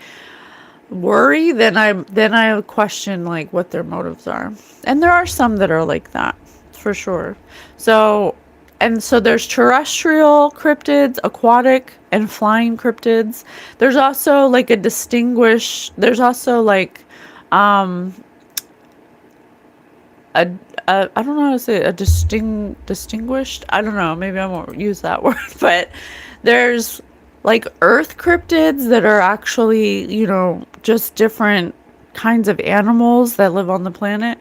worry, then I question like what their motives are. And there are some that are like that, for sure. So there's terrestrial cryptids, aquatic and flying cryptids. There's also like I don't know how to say it, distinguished. I don't know. Maybe I won't use that word, but there's like earth cryptids that are actually, you know, just different kinds of animals that live on the planet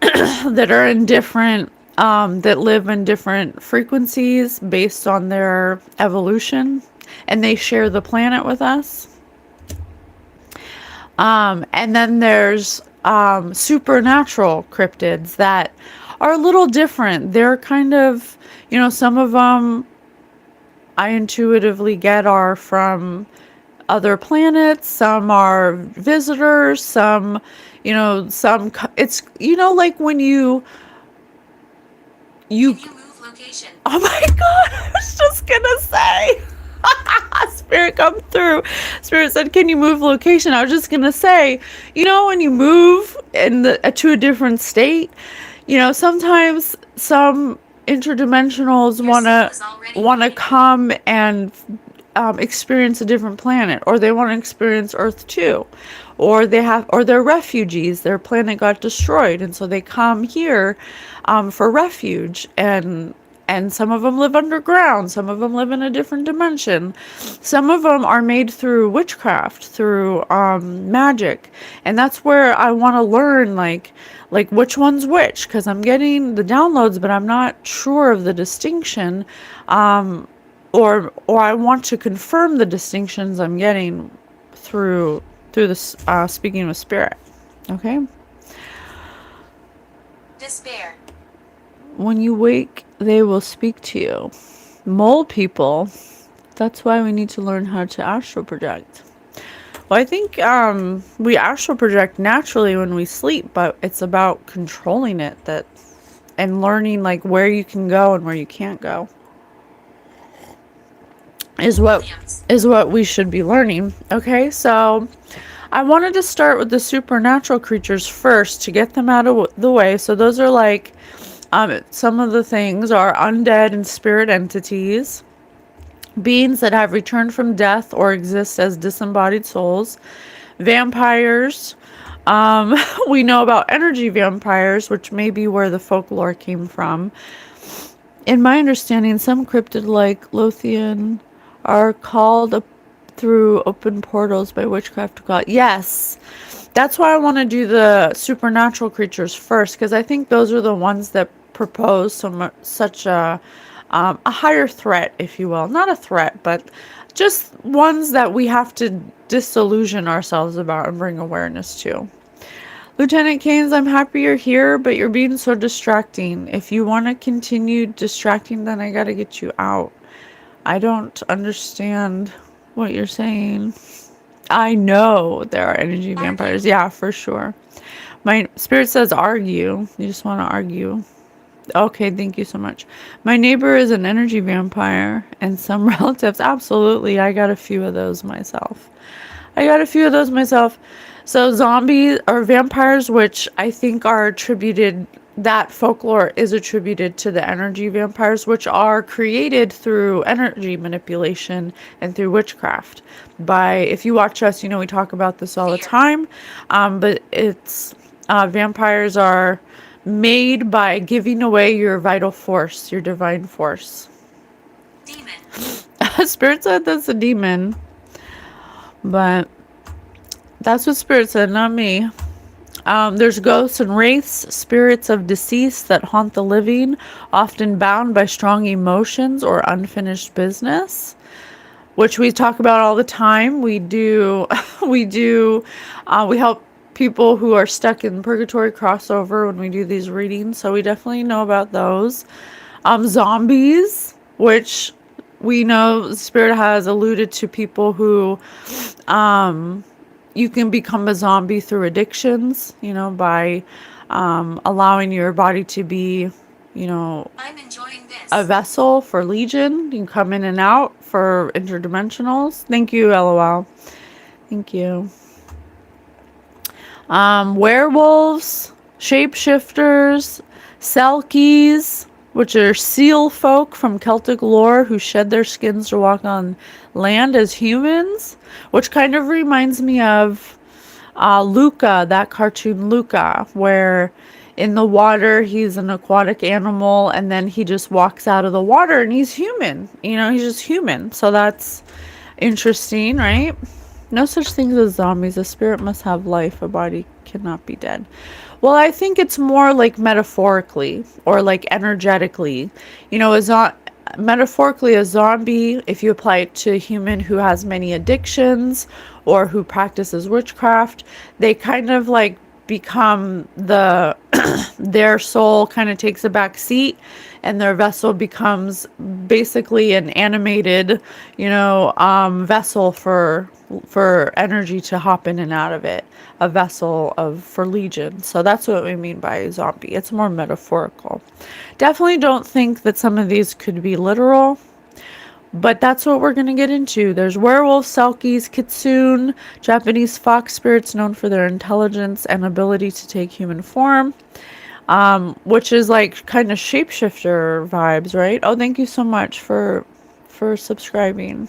that are in different, that live in different frequencies based on their evolution, and they share the planet with us. And then there's supernatural cryptids that are a little different. They're kind of, you know, some of them I intuitively get are from other planets, some are visitors, some, you know, it's, you know, like when you Can you move location? oh my god, I was just gonna say Spirit come through. Spirit said, can you move location? I was just gonna say, you know, when you move to a different state, you know, sometimes some interdimensionals wanna come and experience a different planet, or they want to experience Earth too, or they're refugees. Their planet got destroyed, and so they come here for refuge, and some of them live underground, some of them live in a different dimension, some of them are made through witchcraft, through magic, and that's where I want to learn like which one's which, because I'm getting the downloads but I'm not sure of the distinction, or I want to confirm the distinctions I'm getting through this speaking with spirit. Okay. Despair. When you wake, they will speak to you. Mole people. That's why we need to learn how to astral project. Well, I think we astral project naturally when we sleep, but it's about controlling it, and learning like where you can go and where you can't go. Is what we should be learning. Okay, so I wanted to start with the supernatural creatures first to get them out of the way. So those are like some of the things are undead and spirit entities, beings that have returned from death or exist as disembodied souls, vampires. We know about energy vampires, which may be where the folklore came from. In my understanding, some cryptid like Lothian are called up through open portals by witchcraft god. Yes, that's why I want to do the supernatural creatures first, because I think those are the ones that propose such a higher threat, if you will. Not a threat, but just ones that we have to disillusion ourselves about and bring awareness to. Lieutenant Keynes, I'm happy you're here, but you're being so distracting. If you want to continue distracting, then I gotta get you out. I don't understand what you're saying. I know there are energy vampires. Yeah, for sure. My spirit says argue. You just want to argue. Okay, thank you so much. My neighbor is an energy vampire and some relatives. Absolutely. I got a few of those myself. So zombies or vampires, which I think are attributed, that folklore is attributed to the energy vampires, which are created through energy manipulation and through witchcraft. If you watch us, we talk about this all the time. But it's vampires are made by giving away your vital force, your divine force. Demon. Spirit said that's a demon. But that's what Spirit said, not me. There's ghosts and wraiths, spirits of deceased that haunt the living, often bound by strong emotions or unfinished business, which we talk about all the time. We help people who are stuck in purgatory crossover when we do these readings, so we definitely know about those. Zombies, which we know Spirit has alluded to people who you can become a zombie through addictions, by allowing your body to be, I'm enjoying this. A vessel for Legion. You can come in and out for interdimensionals. Thank you, LOL. Thank you. Werewolves, shapeshifters, selkies, which are seal folk from Celtic lore who shed their skins to walk on land as humans, which kind of reminds me of Luca, that cartoon Luca, where in the water he's an aquatic animal and then he just walks out of the water and he's human. He's just human. So that's interesting, right? No such things as zombies. A spirit must have life. A body cannot be dead. Well, I think it's more like metaphorically or like energetically. Metaphorically, a zombie, if you apply it to a human who has many addictions or who practices witchcraft, they kind of like become their soul kind of takes a back seat and their vessel becomes basically an animated, vessel for energy to hop in and out of it, a vessel for Legion. So that's what we mean by zombie. It's more metaphorical. Definitely don't think that some of these could be literal, but that's what we're going to get into. There's werewolves, selkies, kitsune, Japanese fox spirits known for their intelligence and ability to take human form, which is like kind of shapeshifter vibes, right? Oh, thank you so much for subscribing.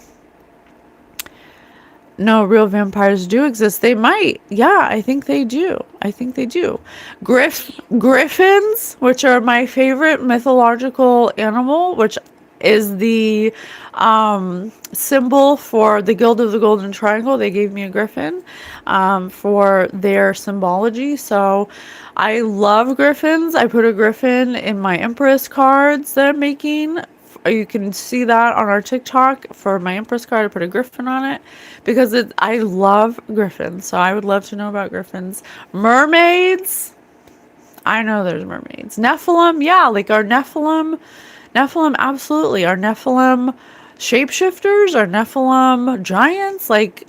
No, real vampires do exist. They might. Yeah, I think they do. Griffins, which are my favorite mythological animal, which is the symbol for the Guild of the Golden Triangle. They gave me a griffin for their symbology. So I love griffins. I put a griffin in my Empress cards that I'm making. You can see that on our TikTok. For my Empress card, I put a griffin on it because I love griffins. So I would love to know about griffins. Mermaids. I know there's mermaids. Nephilim. Yeah, like our Nephilim, absolutely. Our Nephilim shapeshifters, our Nephilim giants, like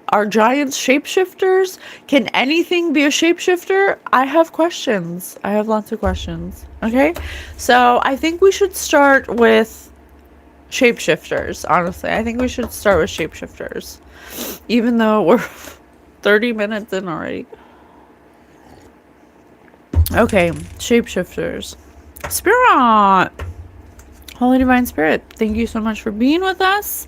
are giants shapeshifters? Can anything be a shapeshifter? I have questions. I have lots of questions. Okay, so I think we should start with shapeshifters, honestly. I think we should start with shapeshifters, even though we're 30 minutes in already. Okay, shapeshifters. Spirit! Holy Divine Spirit, thank you so much for being with us.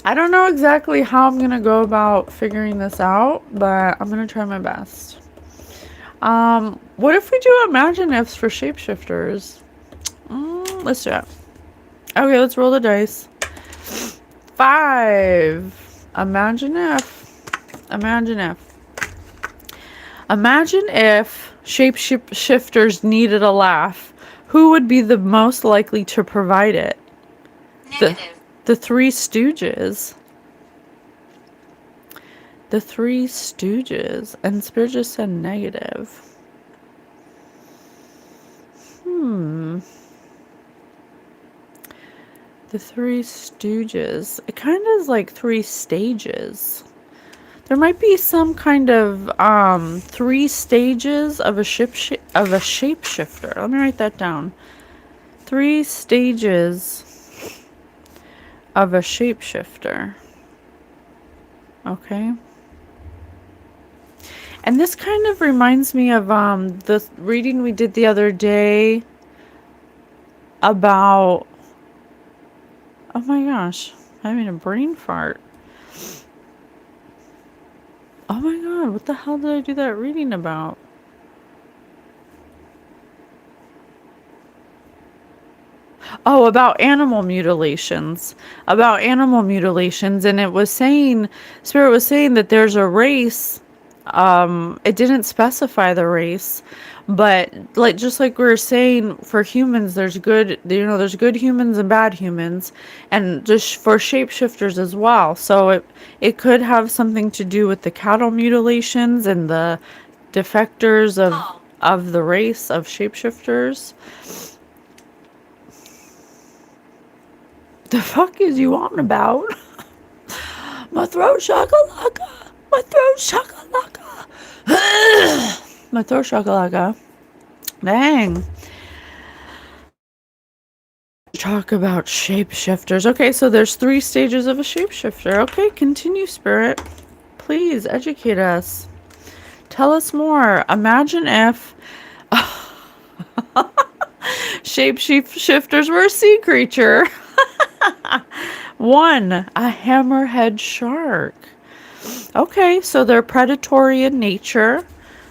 I don't know exactly how I'm going to go about figuring this out, but I'm going to try my best. What if we do imagine ifs for shapeshifters? Let's do it. Okay, let's roll the dice. 5. Imagine if. Imagine if shapeshifters needed a laugh. Who would be the most likely to provide it? Negative. The Three Stooges. The Three Stooges. And Spirit just said negative. The Three Stooges. It kind of is like three stages. There might be some kind of 3 stages of a shapeshifter. Let me write that down. 3 stages of a shapeshifter. Okay. And this kind of reminds me of the reading we did the other day about, oh my gosh, I'm having a brain fart. Oh my god, what the hell did I do that reading about? Oh, about animal mutilations. About animal mutilations. And it was saying, Spirit was saying that there's a race. It didn't specify the race. But like just like we were saying, for humans, there's good, there's good humans and bad humans. And just for shapeshifters as well. So it could have something to do with the cattle mutilations and the defectors of the race of shapeshifters. The fuck is you on about? My throat shakalaka. My throat shakalaka. My throat shakalaka. Dang. Talk about shapeshifters. Okay, so there's 3 stages of a shapeshifter. Okay, continue, Spirit. Please educate us. Tell us more. Imagine if shapeshifters were a sea creature. 1, a hammerhead shark. Okay, so they're predatory in nature.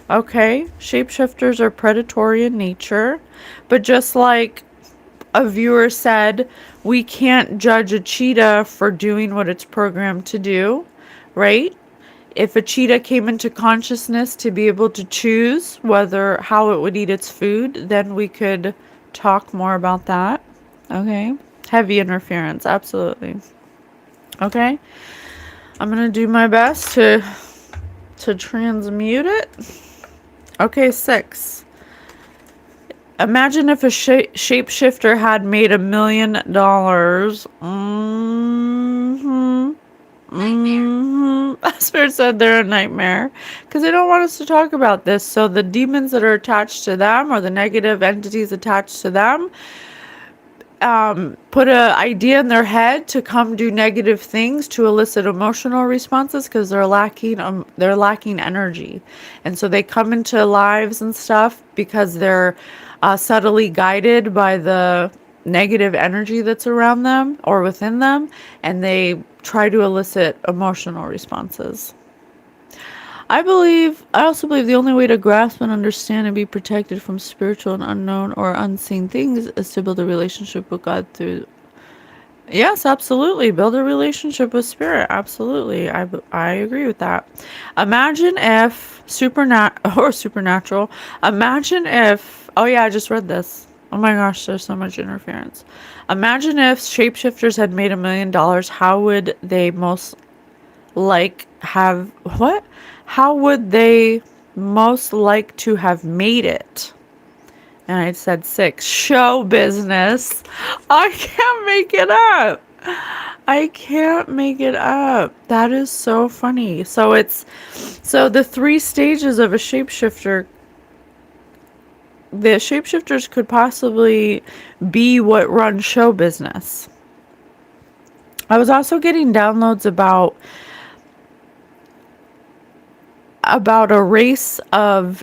Okay, shapeshifters are predatory in nature. But just like a viewer said, we can't judge a cheetah for doing what it's programmed to do, right? If a cheetah came into consciousness to be able to choose how it would eat its food, then we could talk more about that. Okay. Heavy interference, absolutely. Okay. I'm going to do my best to transmute it. Okay, 6. Imagine if a shapeshifter had made $1 million. Spirit said they're a nightmare because they don't want us to talk about this. So the demons that are attached to them, or the negative entities attached to them, put an idea in their head to come do negative things to elicit emotional responses because they're lacking energy, and so they come into lives and stuff because they're subtly guided by the negative energy that's around them or within them, and they try to elicit emotional responses. I also believe the only way to grasp and understand and be protected from spiritual and unknown or unseen things is to build a relationship with God through. Yes, absolutely. Build a relationship with Spirit. Absolutely. I agree with that. Imagine if supernatural. Imagine if, oh yeah, I just read this. Oh my gosh, there's so much interference. Imagine if shapeshifters had made $1 million. How would they How would they most like to have made it? And I said 6. Show business. I can't make it up. I can't make it up. That is so funny. So the 3 stages of a shapeshifter. The shapeshifters could possibly be what run show business. I was also getting downloads about a race of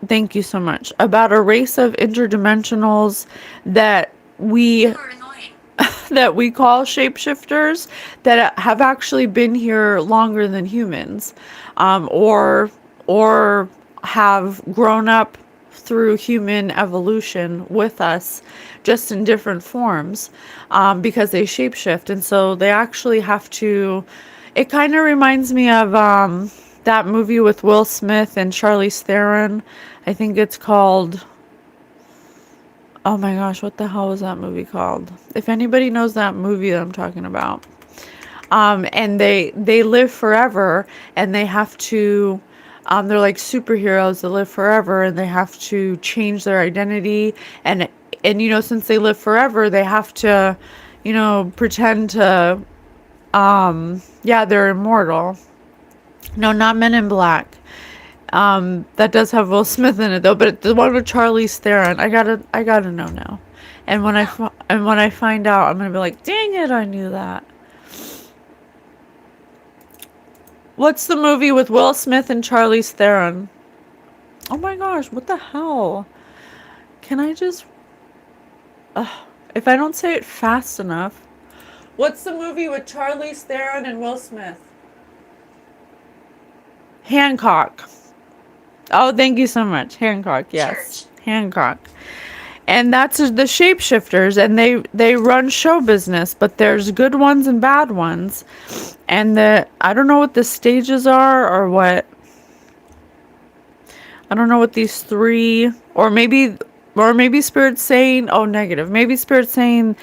thank you so much. About a race of interdimensionals that we call shapeshifters that have actually been here longer than humans, or have grown up through human evolution with us, just in different forms, because they shapeshift, and so they actually have to. It kind of reminds me of that movie with Will Smith and Charlize Theron. I think it's called, oh my gosh, what the hell was that movie called? If anybody knows that movie that I'm talking about. And they live forever, and they have to, they're like superheroes that live forever, and they have to change their identity, and since they live forever, they have to, pretend to, yeah, they're immortal. No, not Men in Black. That does have Will Smith in it though, but the one with Charlize Theron, I gotta know now. And when I find out, I'm gonna be like, dang it, I knew that. What's the movie with Will Smith and Charlize Theron? Oh my gosh, what the hell? Can I just... if I don't say it fast enough. What's the movie with Charlize Theron and Will Smith? Hancock. Oh, thank you so much. Hancock, yes. Church. Hancock. And that's the shapeshifters, and they run show business, but there's good ones and bad ones. And I don't know what the stages are, or what. I don't know what these three, or maybe Spirit's saying, oh, negative. Maybe Spirit's saying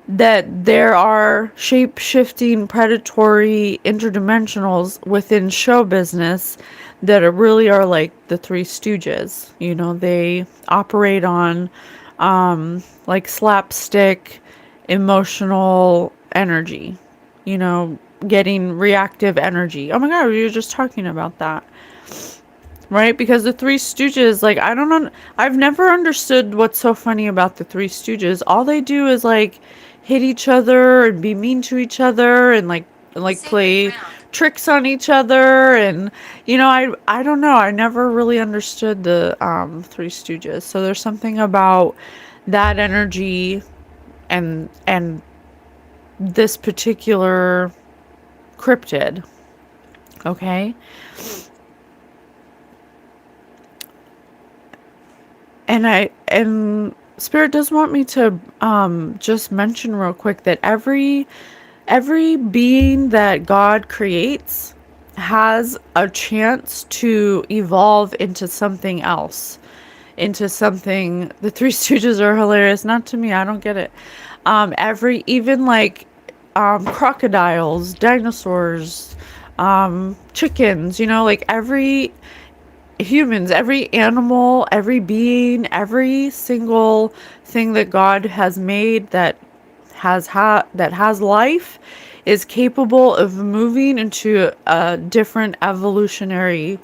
that there are shape-shifting, predatory interdimensionals within show business that really are like the Three Stooges. They operate on like slapstick, emotional energy, getting reactive energy. Oh my god, we were just talking about that. Right? Because the Three Stooges, like, I don't know, I've never understood what's so funny about the Three Stooges. All they do is like hit each other and be mean to each other and like play tricks on each other, and I don't know, I never really understood the Three Stooges. So there's something about that energy and this particular cryptid. Okay? And Spirit does want me to just mention real quick that every being that God creates has a chance to evolve into something else, into something. The Three Stooges are hilarious. Not to me, I don't get it. Even like crocodiles, dinosaurs, chickens, like every humans, every animal, every being, every single thing that God has made that has life is capable of moving into a different evolutionary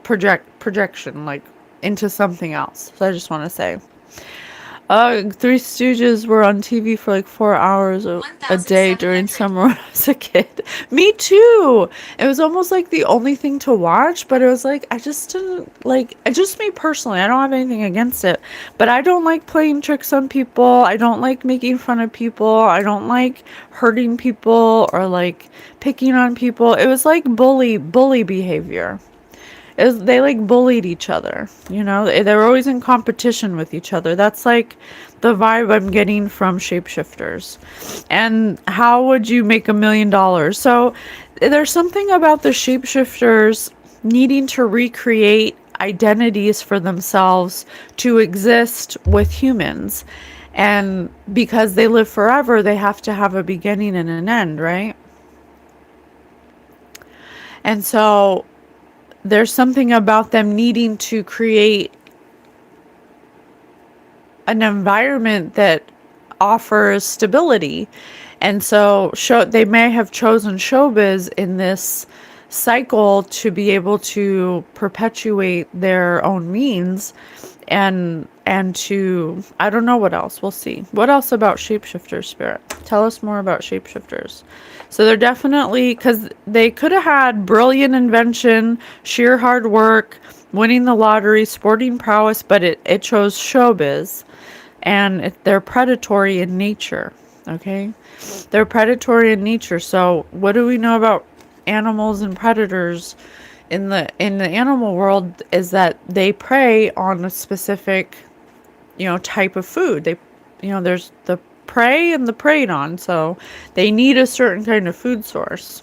projection, like into something else. So I just want to say, Three Stooges were on TV for like 4 hours a day during summer when I was a kid. Me too. It was almost like the only thing to watch, but it was like, I just didn't like, just me personally, I don't have anything against it, but I don't like playing tricks on people. I don't like making fun of people. I don't like hurting people or like picking on people. It was like bully behavior. They like bullied each other, they were always in competition with each other. That's like the vibe I'm getting from shapeshifters. And how would you make $1 million? So there's something about the shapeshifters needing to recreate identities for themselves to exist with humans, and because they live forever, they have to have a beginning and an end, right? And so there's something about them needing to create an environment that offers stability. And so they may have chosen showbiz in this cycle to be able to perpetuate their own means and to, I don't know what else. We'll see. What else about shapeshifters, Spirit? Tell us more about shapeshifters. So they're definitely, because they could have had brilliant invention, sheer hard work, winning the lottery, sporting prowess, but it chose showbiz. And they're predatory in nature, okay? They're predatory in nature. So what do we know about animals and predators in the animal world is that they prey on a specific, type of food. There's the prey and the preyed on, so they need a certain kind of food source.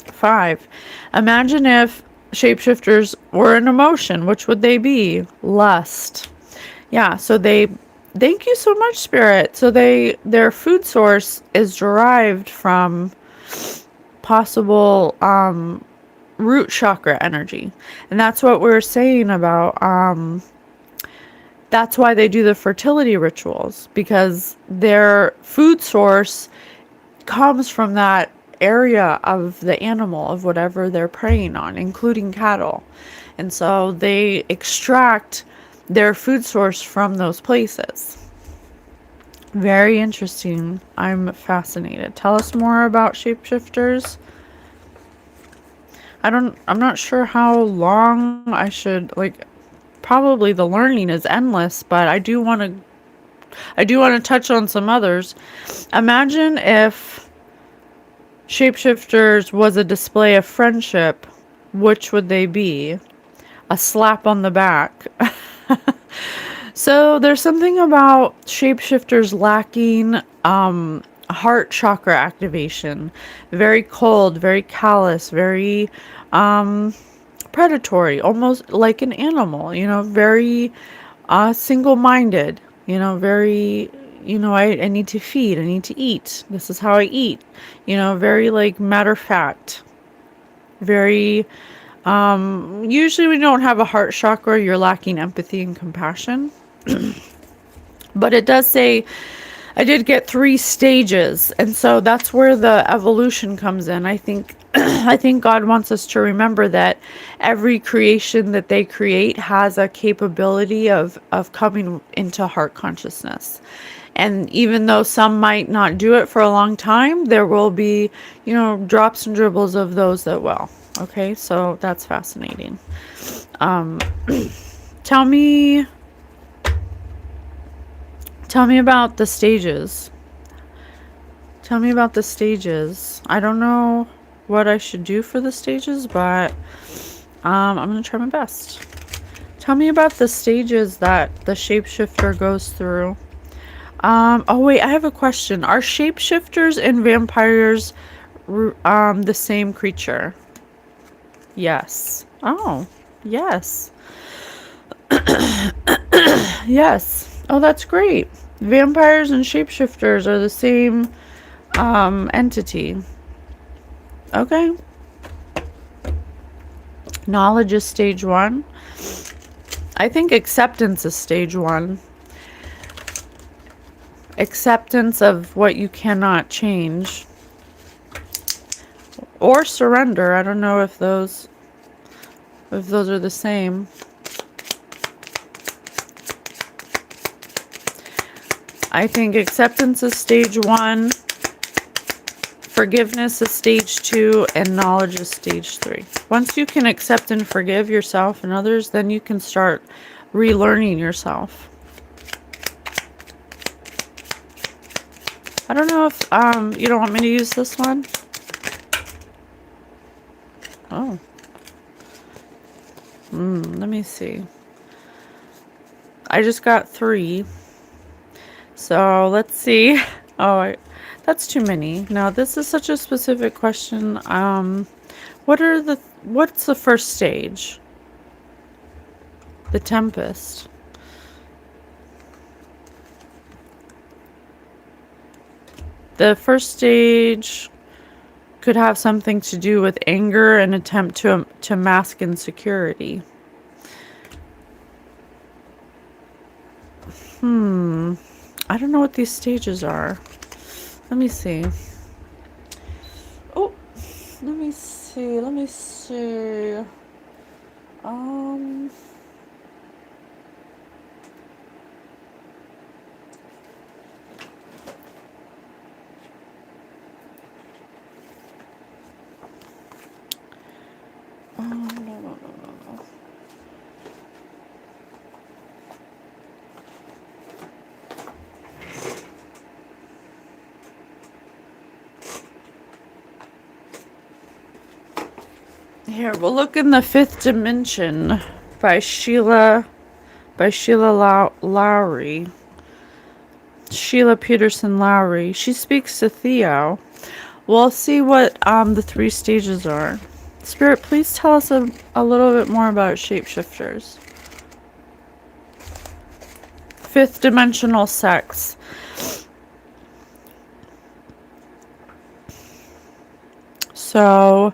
5, imagine if shapeshifters were an emotion. Which would they be? Lust. Yeah, so thank you so much, Spirit. So their food source is derived from possible root chakra energy. And that's what we're saying about that's why they do the fertility rituals, because their food source comes from that area of the animal, of whatever they're preying on, including cattle. And so they extract their food source from those places. Very interesting. I'm fascinated. Tell us more about shapeshifters. I'm not sure how long I should, like, probably the learning is endless, but I do want to touch on some others. Imagine if shapeshifters was a display of friendship, which would they be? A slap on the back. So there's something about shapeshifters lacking heart chakra activation. Very cold, very callous, very predatory, almost like an animal, very single-minded, very, I need to feed, I need to eat. This is how I eat, very like matter of fact. Very, usually when you don't have a heart chakra, you're lacking empathy and compassion. But it does say, I did get 3 stages, and so that's where the evolution comes in. I think I think God wants us to remember that every creation that they create has a capability of coming into heart consciousness. And even though some might not do it for a long time, there will be, drops and dribbles of those that will. Okay, so that's fascinating. Tell me about the stages. Tell me about the stages. I don't know what I should do for the stages, but I'm going to try my best. Tell me about the stages that the shapeshifter goes through. Oh wait, I have a question. Are shapeshifters and vampires the same creature? Yes. Oh, yes. Yes. Oh, that's great. Vampires and shapeshifters are the same entity. Okay. Knowledge is stage 1. I think acceptance is stage 1. Acceptance of what you cannot change. Or surrender. I don't know if those are the same. I think acceptance is stage 1, forgiveness is stage 2, and knowledge is stage 3. Once you can accept and forgive yourself and others, then you can start relearning yourself. I don't know if you don't want me to use this one. Oh. Let me see. I just got 3. So let's see. Oh, that's too many. No, this is such a specific question. What's the first stage? The Tempest. The first stage could have something to do with anger and attempt to mask insecurity. I don't know what these stages are. Let me see. Oh, let me see. No. Here, we'll look in the 5th Dimension by Sheila Lowry. Sheila Peterson Lowry. She speaks to Theo. We'll see what the 3 stages are. Spirit, please tell us a little bit more about shapeshifters. 5th dimensional sex. So,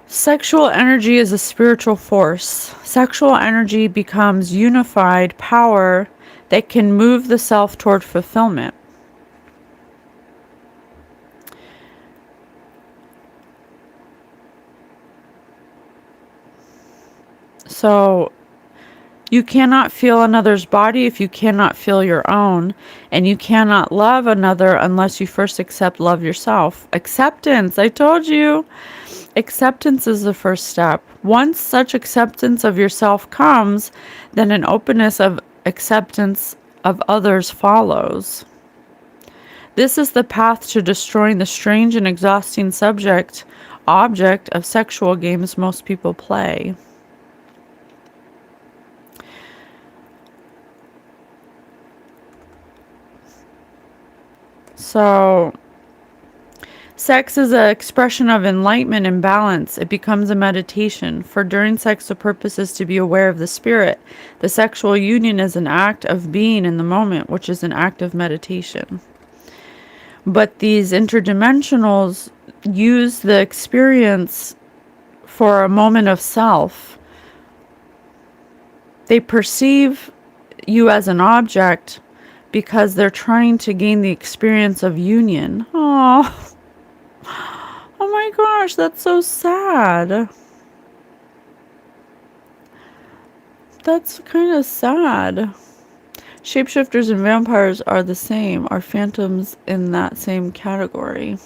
sexual energy is a spiritual force. Sexual energy becomes unified power that can move the self toward fulfillment. So, you cannot feel another's body if you cannot feel your own, and you cannot love another unless you first love yourself. Acceptance, I told you. Acceptance is the first step. Once such acceptance of yourself comes, then an openness of acceptance of others follows. This is the path to destroying the strange and exhausting object of sexual games most people play. So, sex is an expression of enlightenment and balance. It becomes a meditation. For during sex, the purpose is to be aware of the spirit. The sexual union is an act of being in the moment, which is an act of meditation. But these interdimensionals use the experience for a moment of self. They perceive you as an object because they're trying to gain the experience of union. Oh, oh my gosh, that's so sad. That's kind of sad. Shapeshifters and vampires are the same, are phantoms in that same category.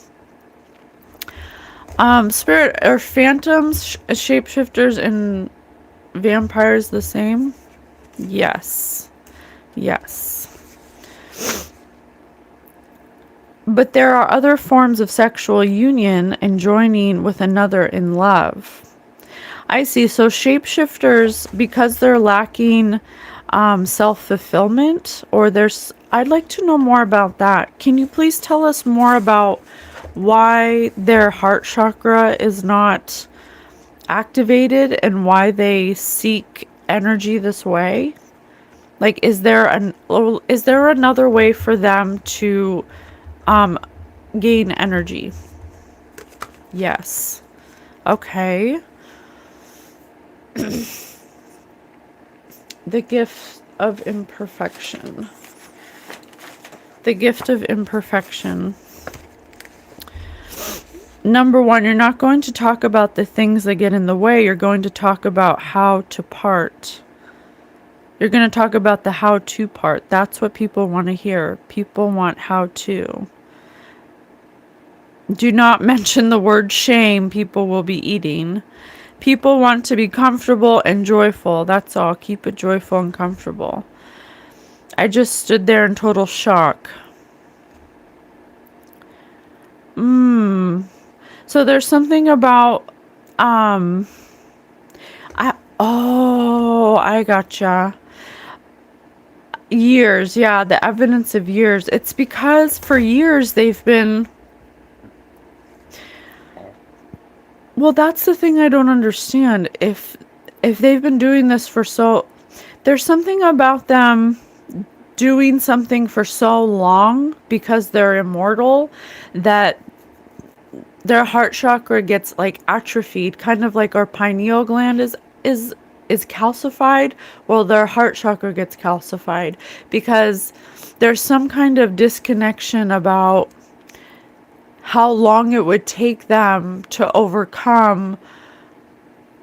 Spirit, are phantoms, shapeshifters, and vampires the same? Yes. Yes. But there are other forms of sexual union and joining with another in love. I see. So shapeshifters, because they're lacking self-fulfillment, or I'd like to know more about that. Can you please tell us more about why their heart chakra is not activated and why they seek energy this way? Like, is there another way for them to gain energy? Yes. Okay. The gift of imperfection. The gift of imperfection. Number one, you're not going to talk about the things that get in the way. You're going to talk about how to part. You're going to talk about the how-to part. That's what people want to hear. People want how-to. Do not mention the word shame. People will be eating. People want to be comfortable and joyful. That's all. Keep it joyful and comfortable. I just stood there in total shock. So there's something about I gotcha. Years, yeah, the evidence of years. It's because for years they've been. Well, that's the thing I don't understand. If they've been doing this for there's something about them doing something for so long because they're immortal that their heart chakra gets like atrophied, kind of like our pineal gland is calcified. Well, their heart chakra gets calcified because there's some kind of disconnection about how long it would take them to overcome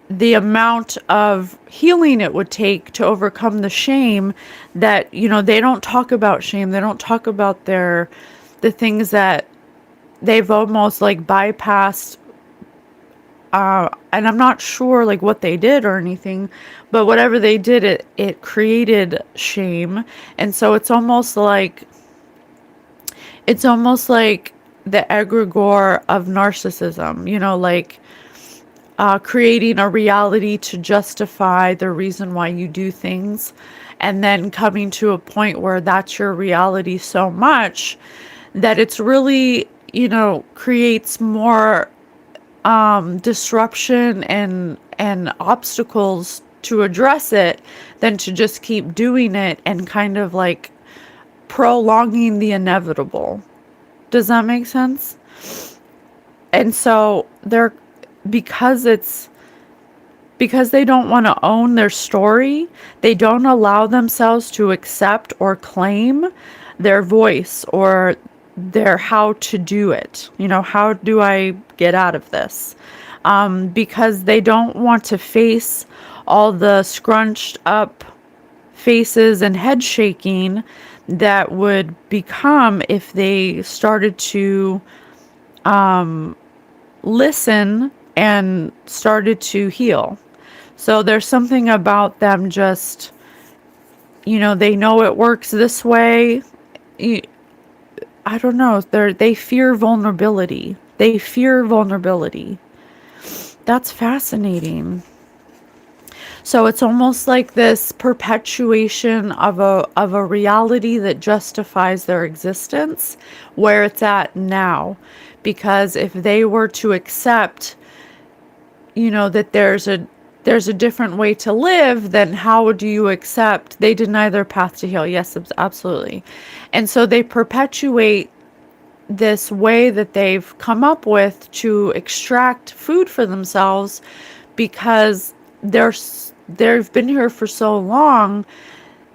the amount of healing it would take to overcome the shame that, they don't talk about shame. They don't talk about the things that they've almost like bypassed. And I'm not sure like what they did or anything, but whatever they did, it created shame. And so it's almost like the egregore of narcissism, like creating a reality to justify the reason why you do things, and then coming to a point where that's your reality so much that it's really, creates more disruption and obstacles to address it than to just keep doing it and kind of like prolonging the inevitable. Does that make sense? And so they're, because it's, because they don't want to own their story, they don't allow themselves to accept or claim their voice or their how to do it. You know, how do I get out of this? Because they don't want to face all the scrunched up faces and head shaking that would become if they started to listen and started to heal. So there's something about them just, you know, they know it works this way. I don't know. They fear vulnerability. They fear vulnerability. That's fascinating. So it's almost like this perpetuation of a reality that justifies their existence where it's at now. Because if they were to accept, you know, that there's a different way to live, then how do you accept they deny their path to heal? Yes, absolutely. And so they perpetuate this way that they've come up with to extract food for themselves because they've been here for so long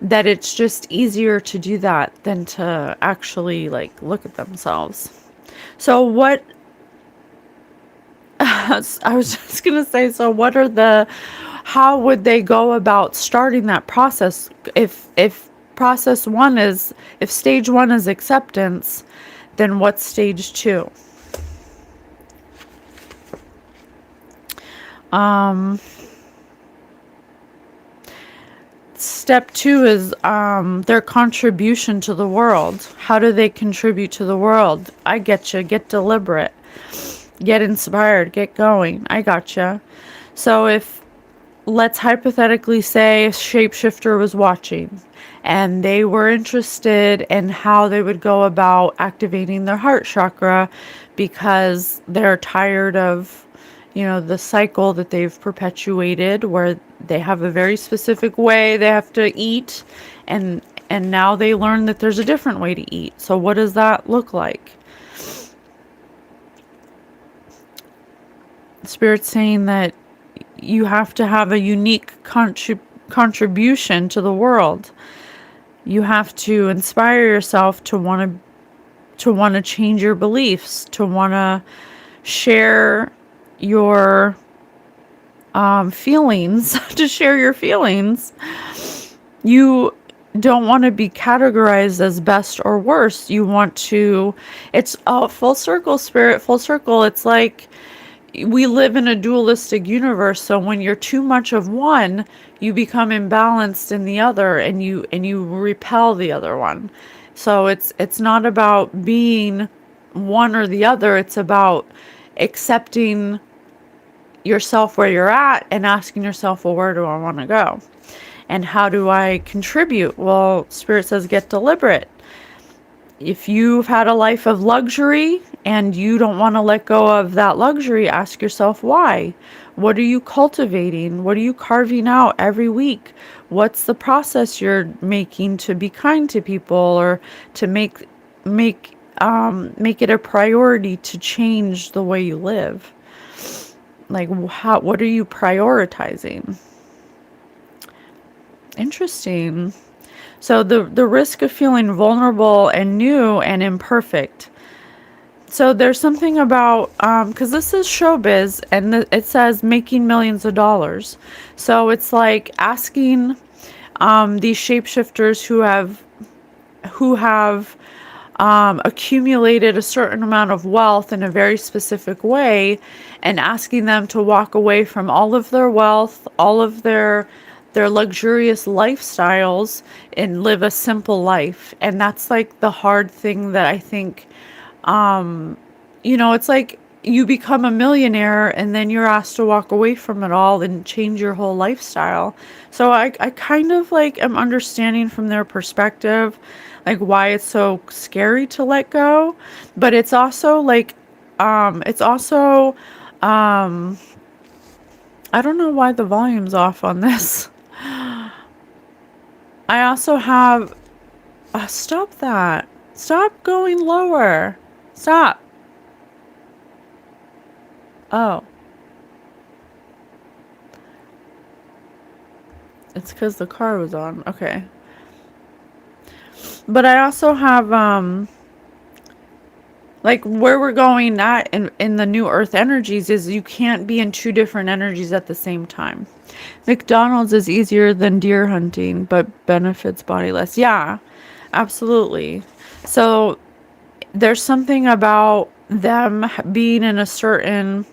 that it's just easier to do that than to actually like look at themselves. So what I was just going to say, so what are the, how would they go about starting that process? If process one is, if stage one is acceptance, then what's stage two? Step two is their contribution to the world. How do they contribute to the world? I get you. Get deliberate. Get inspired. Get going. I gotcha. So if, let's hypothetically say a shapeshifter was watching and they were interested in how they would go about activating their heart chakra because they're tired of, you know, the cycle that they've perpetuated where they have a very specific way they have to eat, and now they learn that there's a different way to eat. So what does that look like? Spirit's saying that you have to have a unique contribution to the world. You have to inspire yourself to want to change your beliefs, to want to share your feelings, to share your feelings. You don't want to be categorized as best or worst. You want to, it's full circle, Spirit, full circle. It's like we live in a dualistic universe, so when you're too much of one, you become imbalanced in the other, and you repel the other one. So it's not about being one or the other. It's about accepting yourself where you're at and asking yourself, well, where do I want to go? And how do I contribute? Well, Spirit says get deliberate. If you've had a life of luxury and you don't want to let go of that luxury, ask yourself why. What are you cultivating? What are you carving out every week? What's the process you're making to be kind to people, or to make it a priority to change the way you live? Like, what are you prioritizing? Interesting. So the risk of feeling vulnerable and new and imperfect. So there's something about, because this is showbiz, and it says making millions of dollars. So it's like asking these shapeshifters who have accumulated a certain amount of wealth in a very specific way, and asking them to walk away from all of their wealth, all of their luxurious lifestyles, and live a simple life. And that's like the hard thing that I think, you know, it's like you become a millionaire and then you're asked to walk away from it all and change your whole lifestyle. So I kind of like am understanding from their perspective, like why it's so scary to let go. But it's also like, I don't know why the volume's off on this. I also have, stop that. Stop going lower. Stop. Oh. It's because the car was on. Okay. But I also have, like, where we're going at in the new earth energies is you can't be in two different energies at the same time. McDonald's is easier than deer hunting, but benefits body less. Yeah, absolutely. So there's something about them being in a certain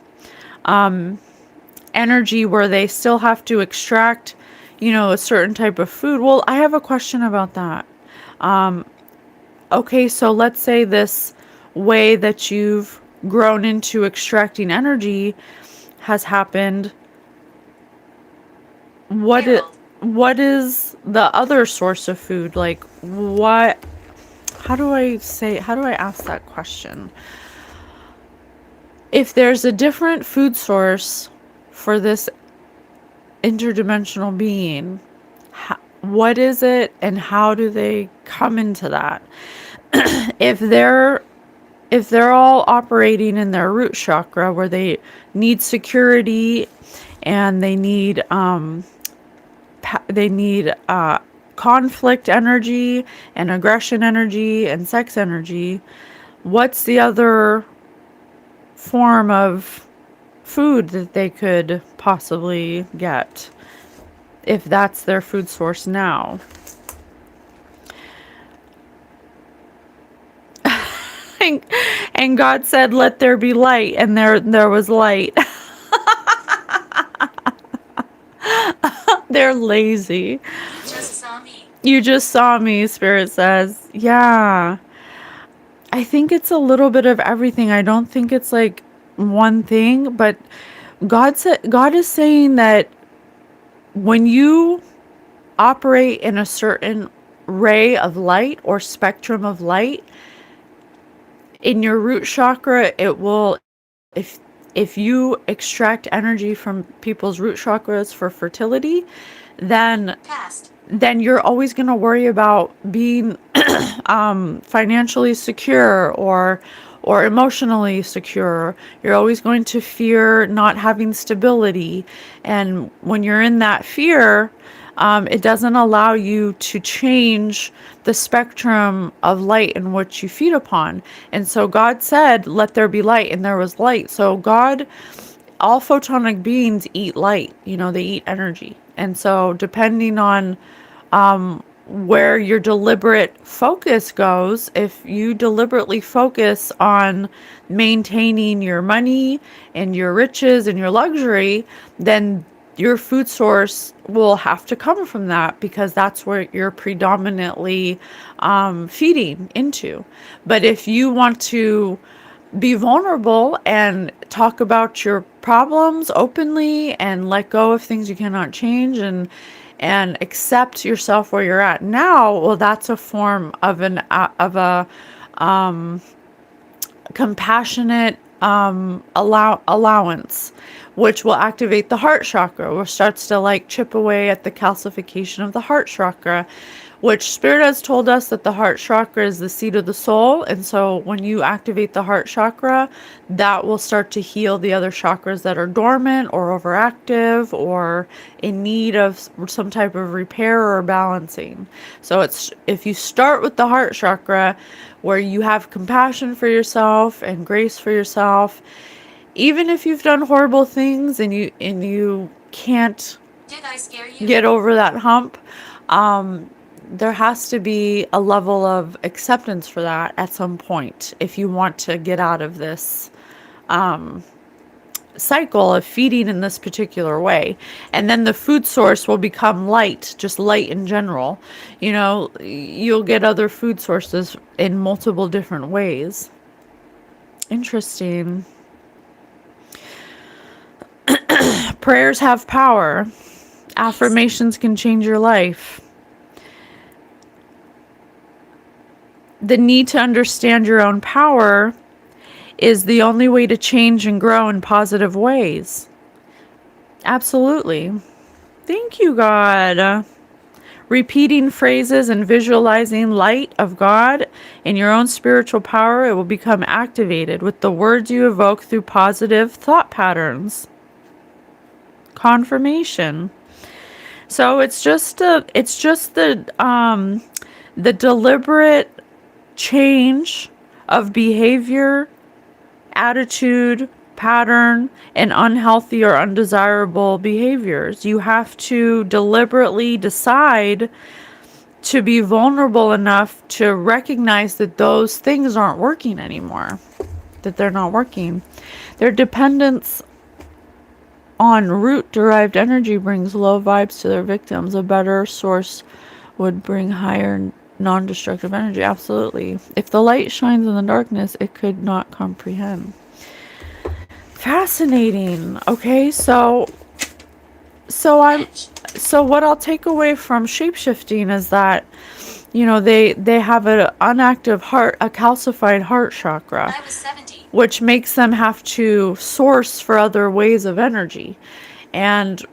energy where they still have to extract, a certain type of food. Well, I have a question about that. Okay, so let's say this way that you've grown into extracting energy has happened. What is the other source of food? Like, what, how do I ask that question? If there's a different food source for this interdimensional being, what is it and how do they come into that? if they're all operating in their root chakra where they need security and they need conflict energy and aggression energy and sex energy, what's the other form of food that they could possibly get if that's their food source now? And God said, "Let there be light," and there was light. They're lazy. You just saw me, Spirit says. Yeah. I think it's a little bit of everything. I don't think it's like one thing, but God is saying that when you operate in a certain ray of light or spectrum of light in your root chakra, it will, if you extract energy from people's root chakras for fertility, then you're always going to worry about being financially secure or emotionally secure. You're always going to fear not having stability. And when you're in that fear, it doesn't allow you to change the spectrum of light in which you feed upon. And so God said, "Let there be light," and there was light. So all photonic beings eat light, they eat energy. And so depending on where your deliberate focus goes, if you deliberately focus on maintaining your money and your riches and your luxury, then your food source will have to come from that, because that's where you're predominantly feeding into. But if you want to be vulnerable and talk about your problems openly and let go of things you cannot change and accept yourself where you're at now, well, that's a form of a compassionate allowance, which will activate the heart chakra, which starts to like chip away at the calcification of the heart chakra, which Spirit has told us that the heart chakra is the seat of the soul. And so when you activate the heart chakra, that will start to heal the other chakras that are dormant or overactive or in need of some type of repair or balancing. So if you start with the heart chakra, where you have compassion for yourself and grace for yourself, even if you've done horrible things and you can't get over that hump, there has to be a level of acceptance for that at some point if you want to get out of this cycle of feeding in this particular way. And then the food source will become light, just light in general. You'll get other food sources in multiple different ways. Interesting. Prayers have power. Affirmations can change your life. The need to understand your own power is the only way to change and grow in positive ways. Absolutely. Thank you, God. repeating phrases and visualizing light of God and your own spiritual power, it will become activated with the words you evoke through positive thought patterns. Confirmation. So it's just the deliberate change of behavior, attitude, pattern, and unhealthy or undesirable behaviors. You have to deliberately decide to be vulnerable enough to recognize that those things aren't working anymore, that they're not working. Their dependence on root-derived energy brings low vibes to their victims. A better source would bring higher non-destructive energy. Absolutely. If the light shines in the darkness, it could not comprehend. Fascinating. Okay, so what I'll take away from shapeshifting is that, you know, they have an inactive heart, a calcified heart chakra, which makes them have to source for other ways of energy. And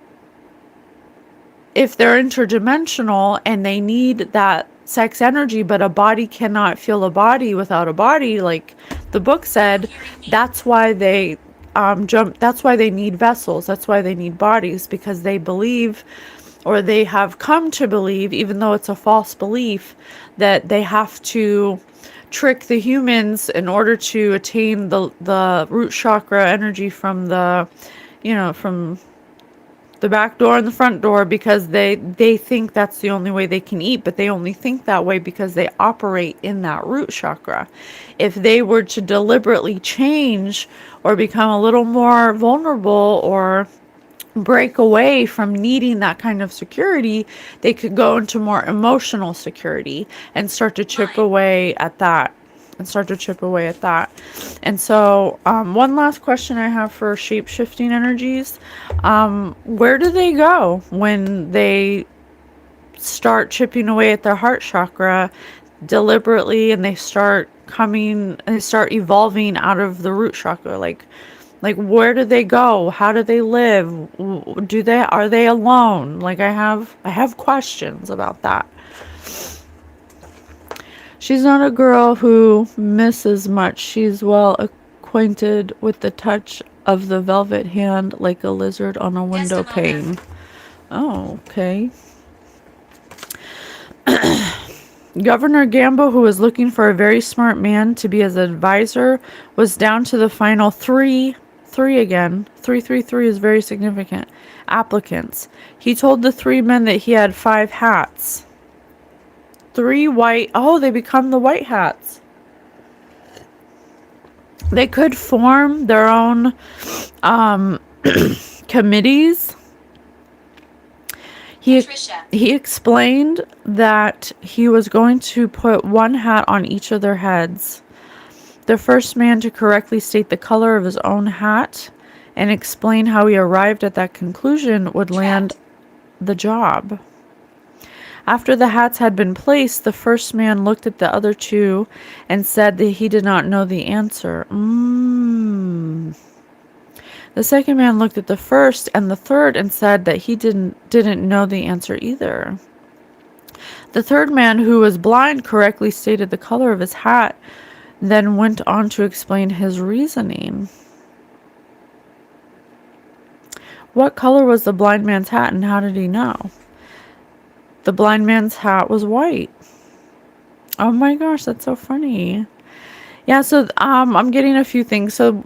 if they're interdimensional and they need that sex energy, but a body cannot feel a body without a body, like the book said, that's why they that's why they need vessels, that's why they need bodies, because they believe, or they have come to believe, even though it's a false belief, that they have to trick the humans in order to attain the root chakra energy from the, you know, from the back door and the front door, because they think that's the only way they can eat, but they only think that way because they operate in that root chakra. If they were to deliberately change or become a little more vulnerable or break away from needing that kind of security, they could go into more emotional security and start to chip away at that. And so, one last question I have for shape-shifting energies. Where do they go when they start chipping away at their heart chakra deliberately, and they start evolving out of the root chakra? Like where do they go? How do they live? Are they alone? Like, I have questions about that. She's not a girl who misses much. She's well acquainted with the touch of the velvet hand, like a lizard on a window pane. Oh, okay. Governor Gambo, who was looking for a very smart man to be his advisor, was down to the final three again. 333 is very significant. Applicants. He told the three men that he had 5 hats. 3 white. Oh, they become the white hats. They could form their own committees. He explained that he was going to put 1 hat on each of their heads. The first man to correctly state the color of his own hat and explain how he arrived at that conclusion would land the job. After the hats had been placed, the first man looked at the other 2 and said that he did not know the answer. The second man looked at the first and the third and said that he didn't know the answer either. The third man, who was blind, correctly stated the color of his hat, then went on to explain his reasoning. What color was the blind man's hat, and how did he know? The blind man's hat was white. Oh my gosh, that's so funny. Yeah, so I'm getting a few things. So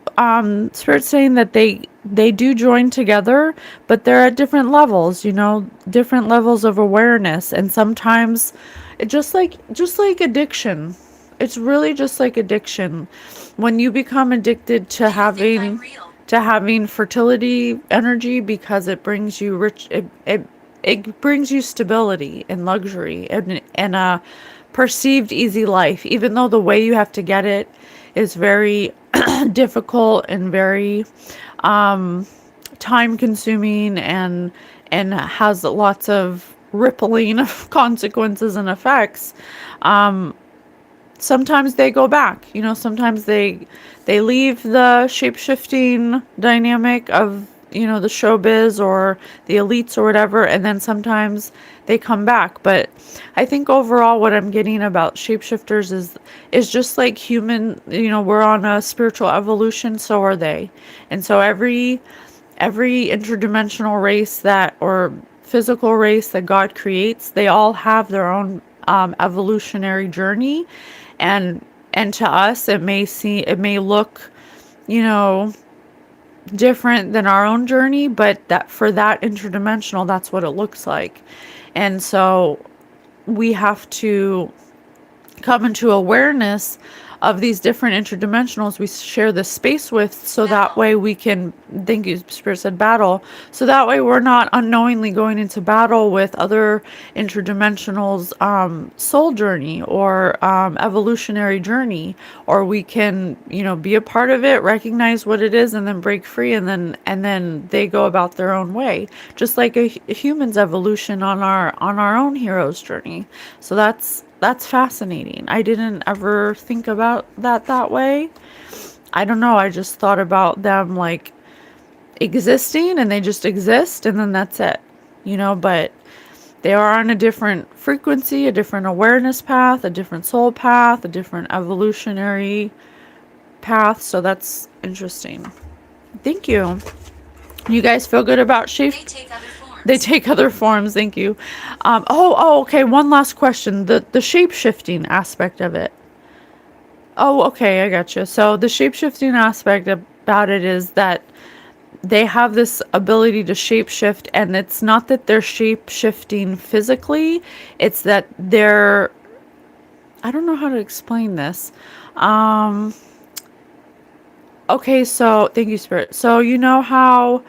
Spirit's saying that they do join together, but they're at different levels, you know, different levels of awareness. And sometimes it just like addiction. It's really just like addiction. When you become addicted to having fertility energy, because it brings you it brings you stability and luxury and a perceived easy life, even though the way you have to get it is very difficult and very time consuming and has lots of rippling of consequences and effects. Sometimes they go back, you know, sometimes they leave the shape-shifting dynamic of, the showbiz or the elites or whatever, and then sometimes they come back. But I think overall what I'm getting about shapeshifters is just like human, we're on a spiritual evolution, so are they. And so every interdimensional race or physical race that God creates, they all have their own evolutionary journey, and to us it may look, different than our own journey, but that for that interdimensional, that's what it looks like. And so we have to come into awareness of these different interdimensionals we share this space with, so that way we can, thank you, Spirit said battle, so that way we're not unknowingly going into battle with other interdimensionals soul journey or evolutionary journey, or we can be a part of it, recognize what it is, and then break free, and then they go about their own way, just like a human's evolution on our own hero's journey. So that's fascinating. I didn't ever think about that way. I don't know. I just thought about them like existing, and they just exist, and then that's it. But they are on a different frequency, a different awareness path, a different soul path, a different evolutionary path. So that's interesting. Thank you. You guys feel good about They take other forms. Thank you. Okay. One last question. The shape-shifting aspect of it. Oh, okay. I got you. So the shape-shifting aspect about it is that they have this ability to shapeshift, and it's not that they're shape-shifting physically. It's that they're, I don't know how to explain this. Okay. So thank you, Spirit. So you know how,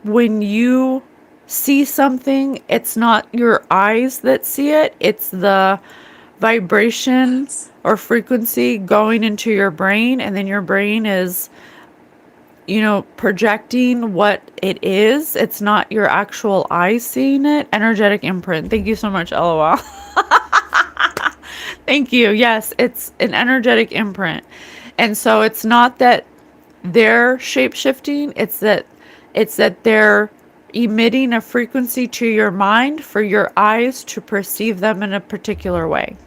when you see something, it's not your eyes that see it, it's the vibration or frequency going into your brain, and then your brain is projecting what it is. It's not your actual eyes seeing it. Energetic imprint. Thank you so much, LOL. Thank you. Yes, it's an energetic imprint. And so it's not that they're shape-shifting, it's that they're emitting a frequency to your mind for your eyes to perceive them in a particular way.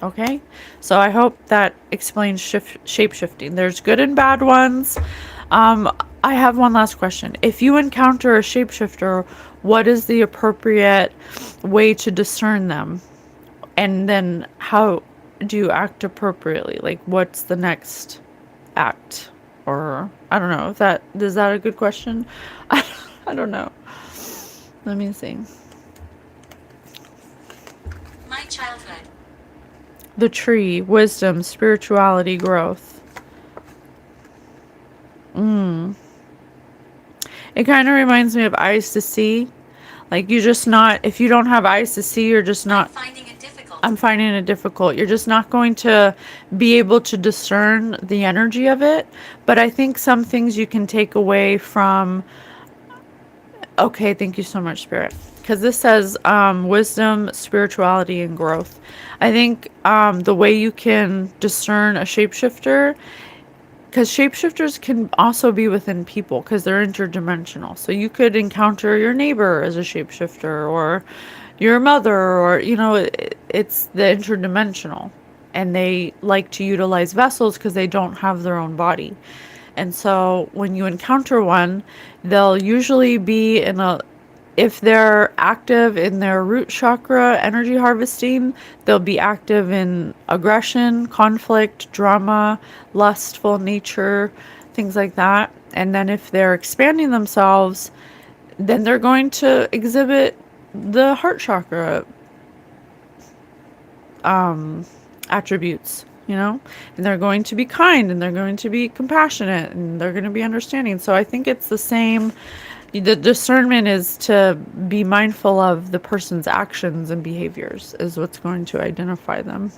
Okay? So I hope that explains shape-shifting. There's good and bad ones. I have one last question. If you encounter a shapeshifter, what is the appropriate way to discern them? And then how do you act appropriately? Like, what's the next act? Or I don't know. Is that a good question? I don't know. Let me see. My childhood. The tree, wisdom, spirituality, growth. It kind of reminds me of eyes to see. Like if you don't have eyes to see, you're just not. I'm finding it difficult. You're just not going to be able to discern the energy of it. But I think some things you can take away from. Okay, thank you so much, Spirit. Because this says wisdom, spirituality, and growth. I think the way you can discern a shapeshifter, because shapeshifters can also be within people because they're interdimensional. So you could encounter your neighbor as a shapeshifter, or your mother, or it's the interdimensional, and they like to utilize vessels because they don't have their own body. And so when you encounter one, they'll usually be if they're active in their root chakra energy harvesting, they'll be active in aggression, conflict, drama, lustful nature, things like that. And then if they're expanding themselves, then they're going to exhibit the heart chakra attributes, and they're going to be kind, and they're going to be compassionate, and they're going to be understanding. So I think it's the same. The discernment is to be mindful of the person's actions and behaviors is what's going to identify them.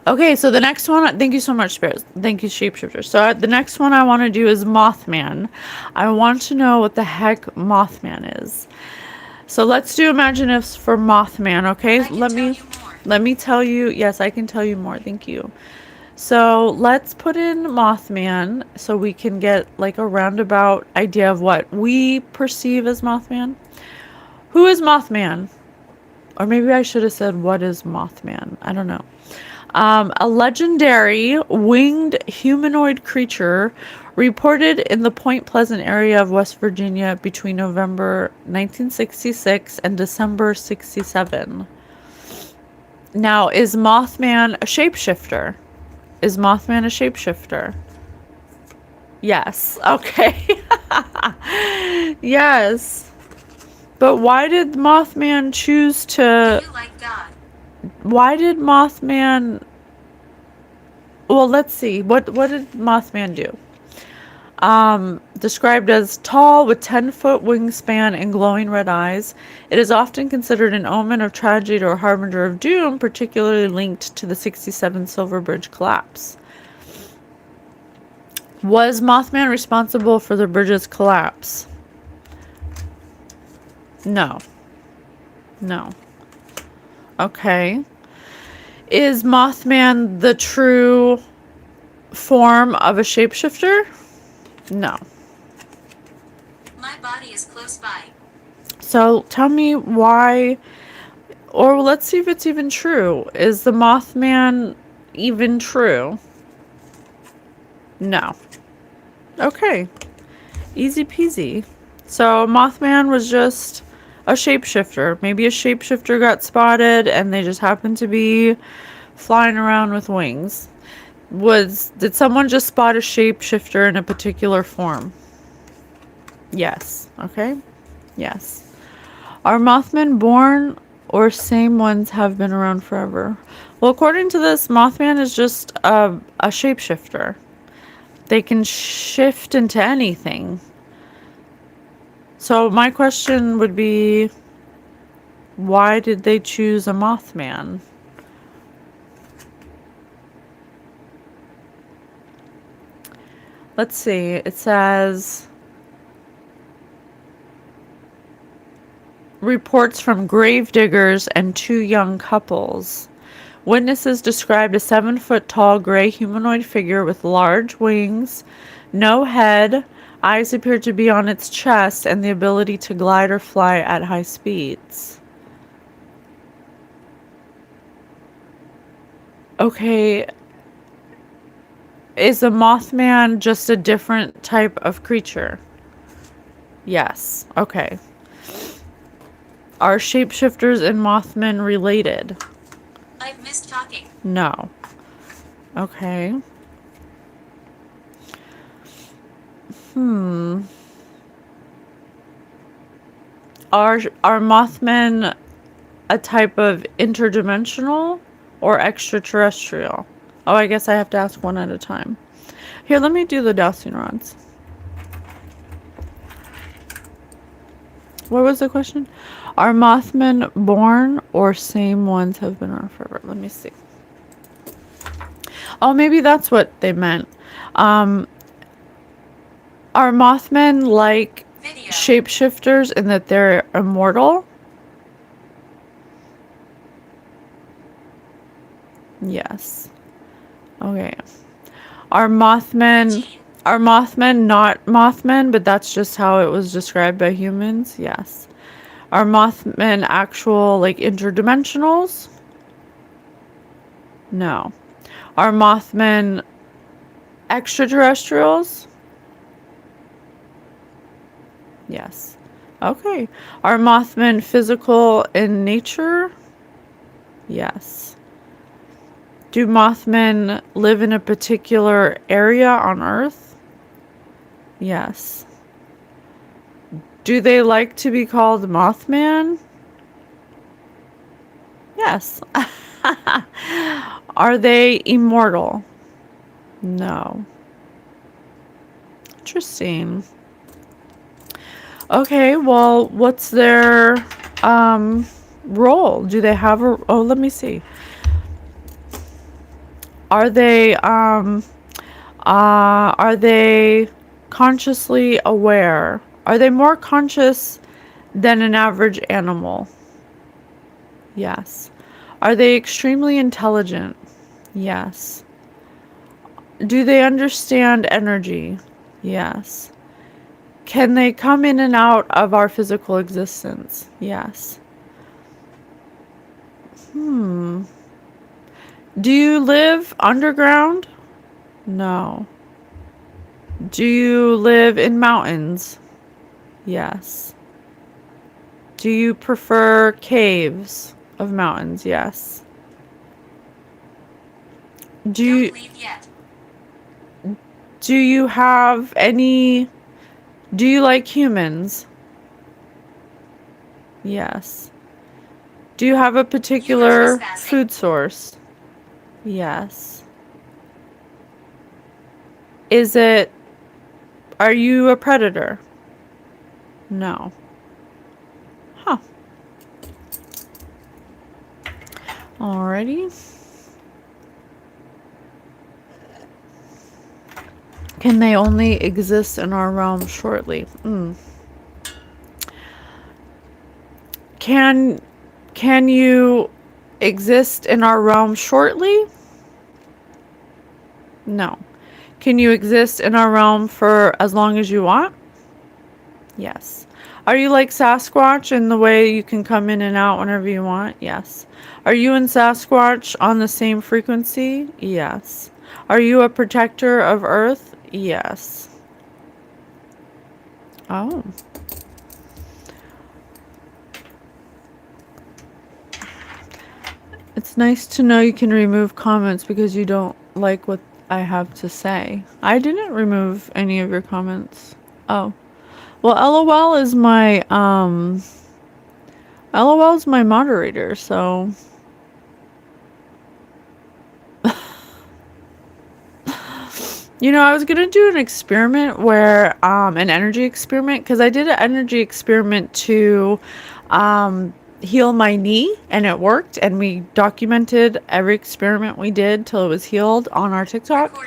Okay, so the next one, thank you so much, Spirit. Thank you, Shapeshifter. So the next one I want to do is Mothman. I want to know what the heck Mothman is. So let's do imagine ifs for Mothman, okay? Let me tell you. Yes, I can tell you more. Thank you. So let's put in Mothman so we can get like a roundabout idea of what we perceive as Mothman. Who is Mothman? Or maybe I should have said, what is Mothman? I don't know. A legendary winged humanoid creature reported in the Point Pleasant area of West Virginia between November 1966 and December 67. Now, is Mothman a shapeshifter? Is Mothman a shapeshifter? Yes. Okay. Yes. But why did Mothman choose to... You like God. Why did Mothman... Well, let's see. What did Mothman do? Described as tall with 10-foot wingspan and glowing red eyes, it is often considered an omen of tragedy or harbinger of doom, particularly linked to the 67 Silver Bridge collapse. Was Mothman responsible for the bridge's collapse? No. No. Okay. Is Mothman the true form of a shapeshifter? No. My body is close by. So tell me why, or let's see if it's even true. Is the Mothman even true? No. Okay. Easy peasy. So Mothman was just a shapeshifter. Maybe a shapeshifter got spotted and they just happened to be flying around with wings. Did someone just spot a shapeshifter in a particular form? Yes. Okay. Yes. Are Mothmen born or same ones have been around forever? Well, according to this, Mothman is just a shapeshifter. They can shift into anything. So my question would be, why did they choose a Mothman? Let's see. It says reports from grave diggers and 2 young couples. Witnesses described a 7-foot tall gray humanoid figure with large wings, no head, eyes appeared to be on its chest, and the ability to glide or fly at high speeds. Okay. Is a Mothman just a different type of creature? Yes. Okay. Are shapeshifters and Mothmen related? I've missed talking. No. Okay. Are Mothmen a type of interdimensional or extraterrestrial? Oh, I guess I have to ask one at a time. Here, let me do the dowsing rods. What was the question? Are Mothmen born or same ones have been around forever? Let me see. Oh, maybe that's what they meant. Are Mothmen like Video. shapeshifters in that they're immortal? Yes. Okay. Are Mothmen not Mothmen, but that's just how it was described by humans? Yes. Are Mothmen actual, like, interdimensionals? No. Are Mothmen extraterrestrials? Yes. Okay. Are Mothmen physical in nature? Yes. Do Mothmen live in a particular area on Earth? Yes. Do they like to be called Mothman? Yes. Are they immortal? No. Interesting. Okay, well, what's their role? Do they have a... Oh, let me see. Are they consciously aware? Are they more conscious than an average animal? Yes. Are they extremely intelligent? Yes. Do they understand energy? Yes. Can they come in and out of our physical existence? Yes. Do you live underground? No. Do you live in mountains? Yes. Do you prefer caves of mountains? Yes. Do you, Don't leave yet. do you have any, do you like humans? Yes. Do you have a particular trespassing. food source? Yes. Is it, are you a predator? No. Huh. Alrighty. Can they only exist in our realm shortly? Can you exist in our realm shortly? No. Can you exist in our realm for as long as you want? Yes. Are you like Sasquatch in the way you can come in and out whenever you want? Yes. Are you and Sasquatch on the same frequency? Yes. Are you a protector of Earth? Yes. Oh. It's nice to know you can remove comments because you don't like what I have to say. I didn't remove any of your comments. Oh. Well, LOL is my moderator, so you know, I was gonna do an experiment where an energy experiment, because I did an energy experiment to heal my knee, and it worked, and we documented every experiment we did till it was healed on our TikTok.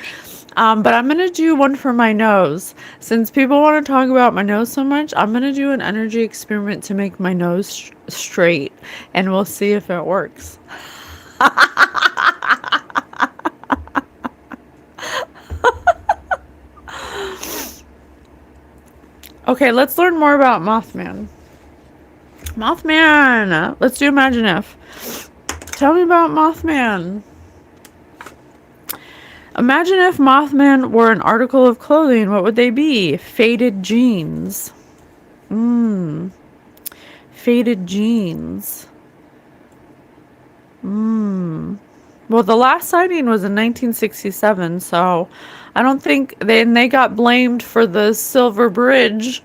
But I'm gonna do one for my nose. Since people want to talk about my nose so much, I'm gonna do an energy experiment to make my nose straight, and we'll see if it works. Okay, let's learn more about Mothman. Mothman! Let's do Imagine If. Tell me about Mothman. Imagine if Mothman were an article of clothing. What would they be? Faded jeans. Faded jeans. Well, the last sighting was in 1967, so I don't think they got blamed for the Silver Bridge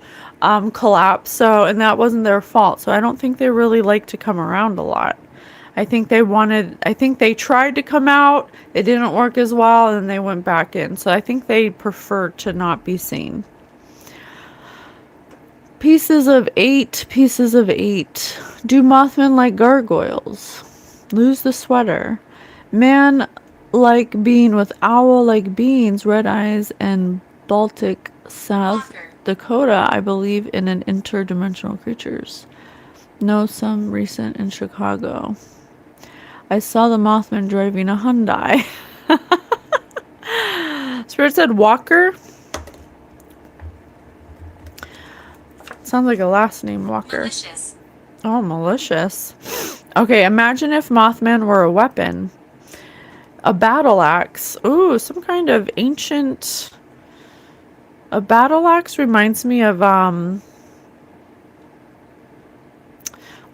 collapse, and that wasn't their fault. So I don't think they really like to come around a lot. I think they tried to come out, it didn't work as well, and they went back in. So I think they prefer to not be seen. Pieces of 8. Do Mothmen like gargoyles? Lose the sweater. Man like bean with owl like beans, red eyes, and Baltic South Dakota, I believe in an interdimensional creatures. Know some recent in Chicago. I saw the Mothman driving a Hyundai. Spirit said Walker. Sounds like a last name, Walker. Malicious. Oh, malicious. Okay, imagine if Mothman were a weapon. A battle axe. Ooh, some kind of ancient... A battle axe reminds me of,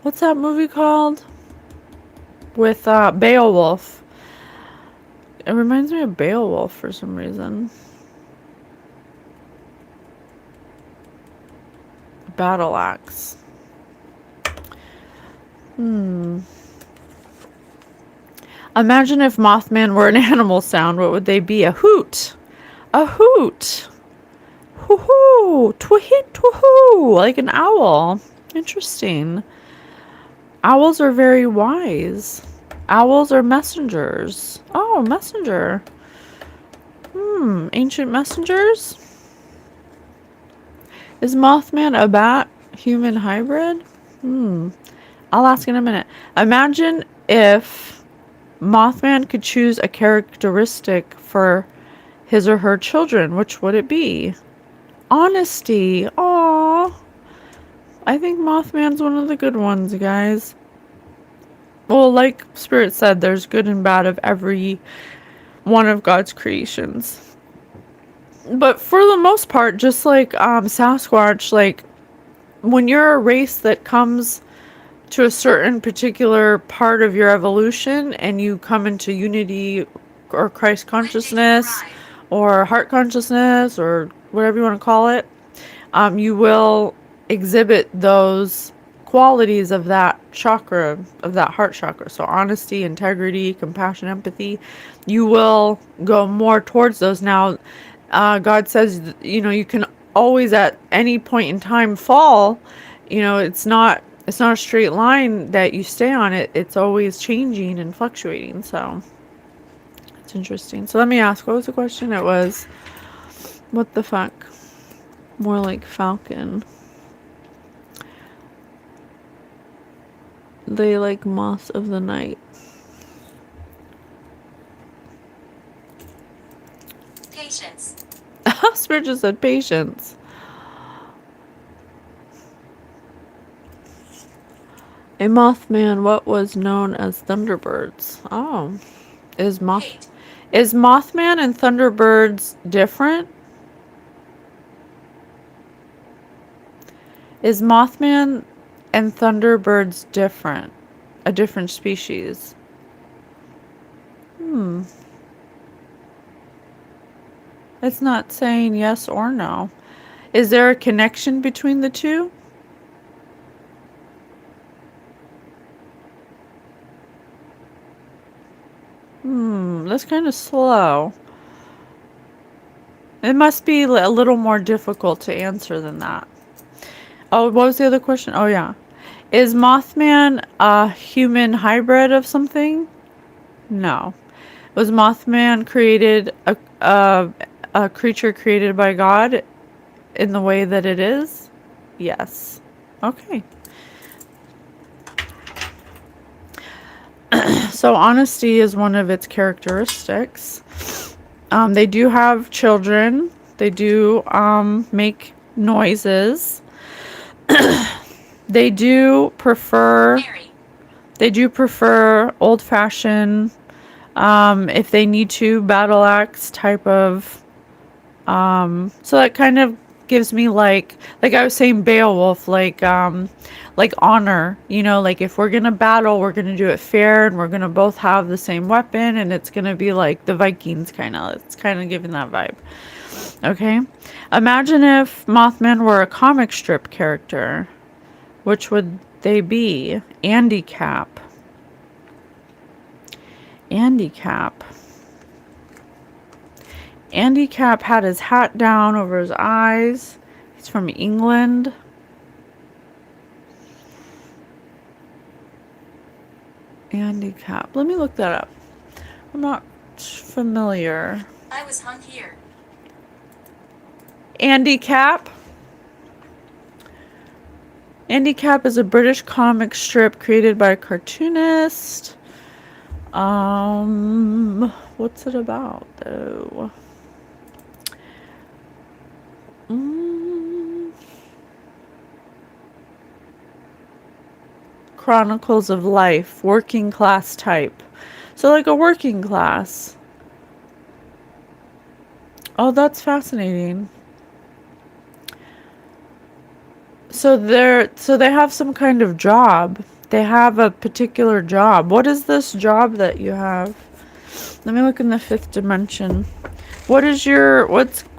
what's that movie called? With, Beowulf. It reminds me of Beowulf for some reason. Battle axe. Imagine if Mothman were an animal sound. What would they be? A hoot. A hoot. Hoo-hoo. Twahit twahoo. Like an owl. Interesting. Owls are very wise. Owls are messengers. Oh, messenger. Ancient messengers? Is Mothman a bat human hybrid? I'll ask in a minute. Imagine if Mothman could choose a characteristic for his or her children. Which would it be? Honesty. Aww. I think Mothman's one of the good ones, guys. Well, like Spirit said, there's good and bad of every one of God's creations. But for the most part, just like Sasquatch, like when you're a race that comes to a certain particular part of your evolution and you come into unity or Christ consciousness or heart consciousness or whatever you want to call it, you will exhibit those qualities of that chakra, of that heart chakra. So honesty, integrity, compassion, empathy, you will go more towards those. Now, God says, you can always at any point in time fall. It's not a straight line that you stay on. It's always changing and fluctuating. So it's interesting. So let me ask, what was the question? It was, what the fuck? More like falcon. They like moths of the night. Patience. Spirit just said patience. A Mothman, what was known as Thunderbirds? Oh. Is Mothman and Thunderbirds different? Is Mothman and Thunderbirds different? A different species? It's not saying yes or no. Is there a connection between the two? That's kind of slow. It must be a little more difficult to answer than that. Oh, what was the other question? Oh, yeah. Is Mothman a human hybrid of something? No. Was Mothman created a creature created by God in the way that it is? Yes. Okay. So honesty is one of its characteristics. They do have children. They do make noises. They do prefer old-fashioned, if they need to, battle axe type of. So that kind of gives me like I was saying, Beowulf, like honor. Like if we're gonna battle, we're gonna do it fair, and we're gonna both have the same weapon, and it's gonna be like the Vikings kind of. It's kind of giving that vibe. Okay, imagine if Mothman were a comic strip character. Which would they be? Andy Cap. Andy Cap had his hat down over his eyes. He's from England. Andy Cap. Let me look that up. I'm not familiar. I was hung here. Andy Cap. Andy Cap is a British comic strip created by a cartoonist. What's it about, though? Chronicles of life, working class type. So like a working class. Oh, that's fascinating. So they have some kind of job. They have a particular job. What is this job that you have? Let me look in the fifth dimension. What is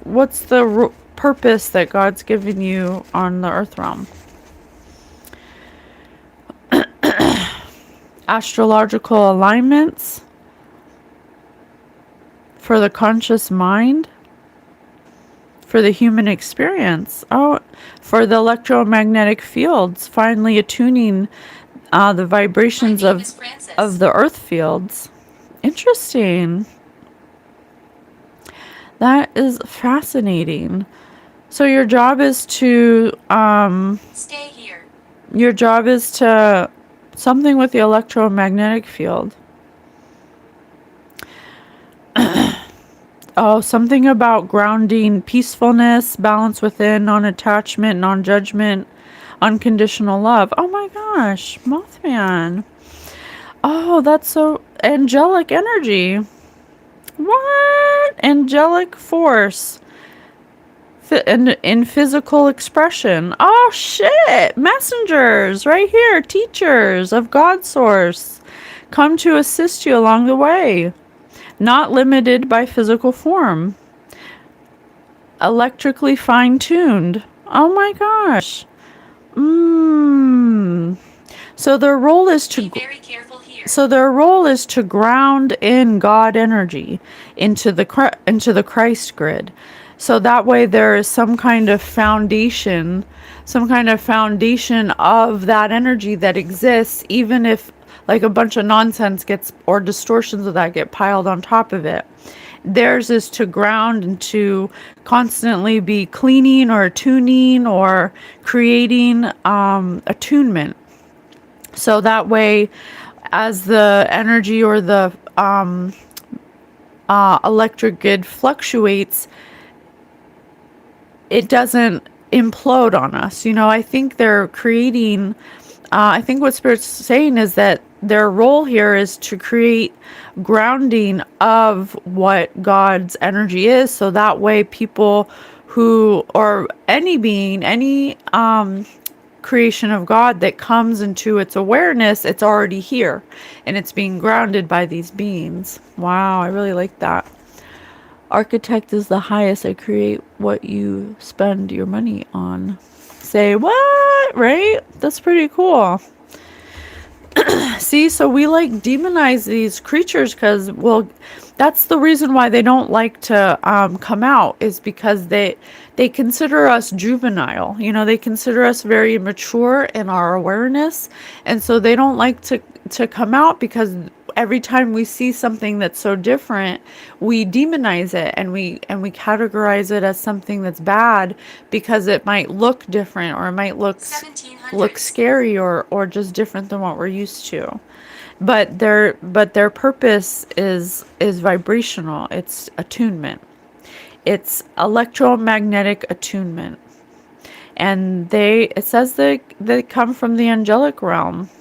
what's the purpose that God's given you on the earth realm? Astrological alignments for the conscious mind, for the human experience. Oh, for the electromagnetic fields, finally attuning the vibrations of the earth fields. Interesting. That is fascinating. So your job is to stay here. Your job is to something with the electromagnetic field. Oh, something about grounding, peacefulness, balance within, non-attachment, non-judgment, unconditional love. Oh my gosh, Mothman. Oh, that's so angelic energy. What? Angelic force. In physical expression. Oh shit! Messengers right here, teachers of God source, come to assist you along the way. Not limited by physical form. Electrically fine-tuned. Oh my gosh. Mmm. So their role is to Be very careful here. so their role is to ground in God energy into the Christ grid. So that way there is some kind of foundation of that energy that exists, even if like a bunch of nonsense gets, or distortions of that get piled on top of it. Theirs is to ground and to constantly be cleaning or attuning or creating attunement. So that way, as the energy or the electric grid fluctuates, it doesn't implode on us. You know, I think they're creating, I think what Spirit's saying is that their role here is to create grounding of what God's energy is. So that way people who, or any being, any creation of God that comes into its awareness, it's already here and it's being grounded by these beings. Wow, I really like that. Architect is the highest. I create what you spend your money on. Say what? Right? That's pretty cool. See, so we like demonize these creatures because, well, that's the reason why they don't like to come out, is because they consider us juvenile. You know, they consider us very immature in our awareness, and so they don't like to come out, because every time we see something that's so different, we demonize it and we categorize it as something that's bad because it might look different, or it might look 1700s. scary, or just different than what we're used to. But their purpose is vibrational. It's attunement. It's electromagnetic attunement. And it says they come from the angelic realm.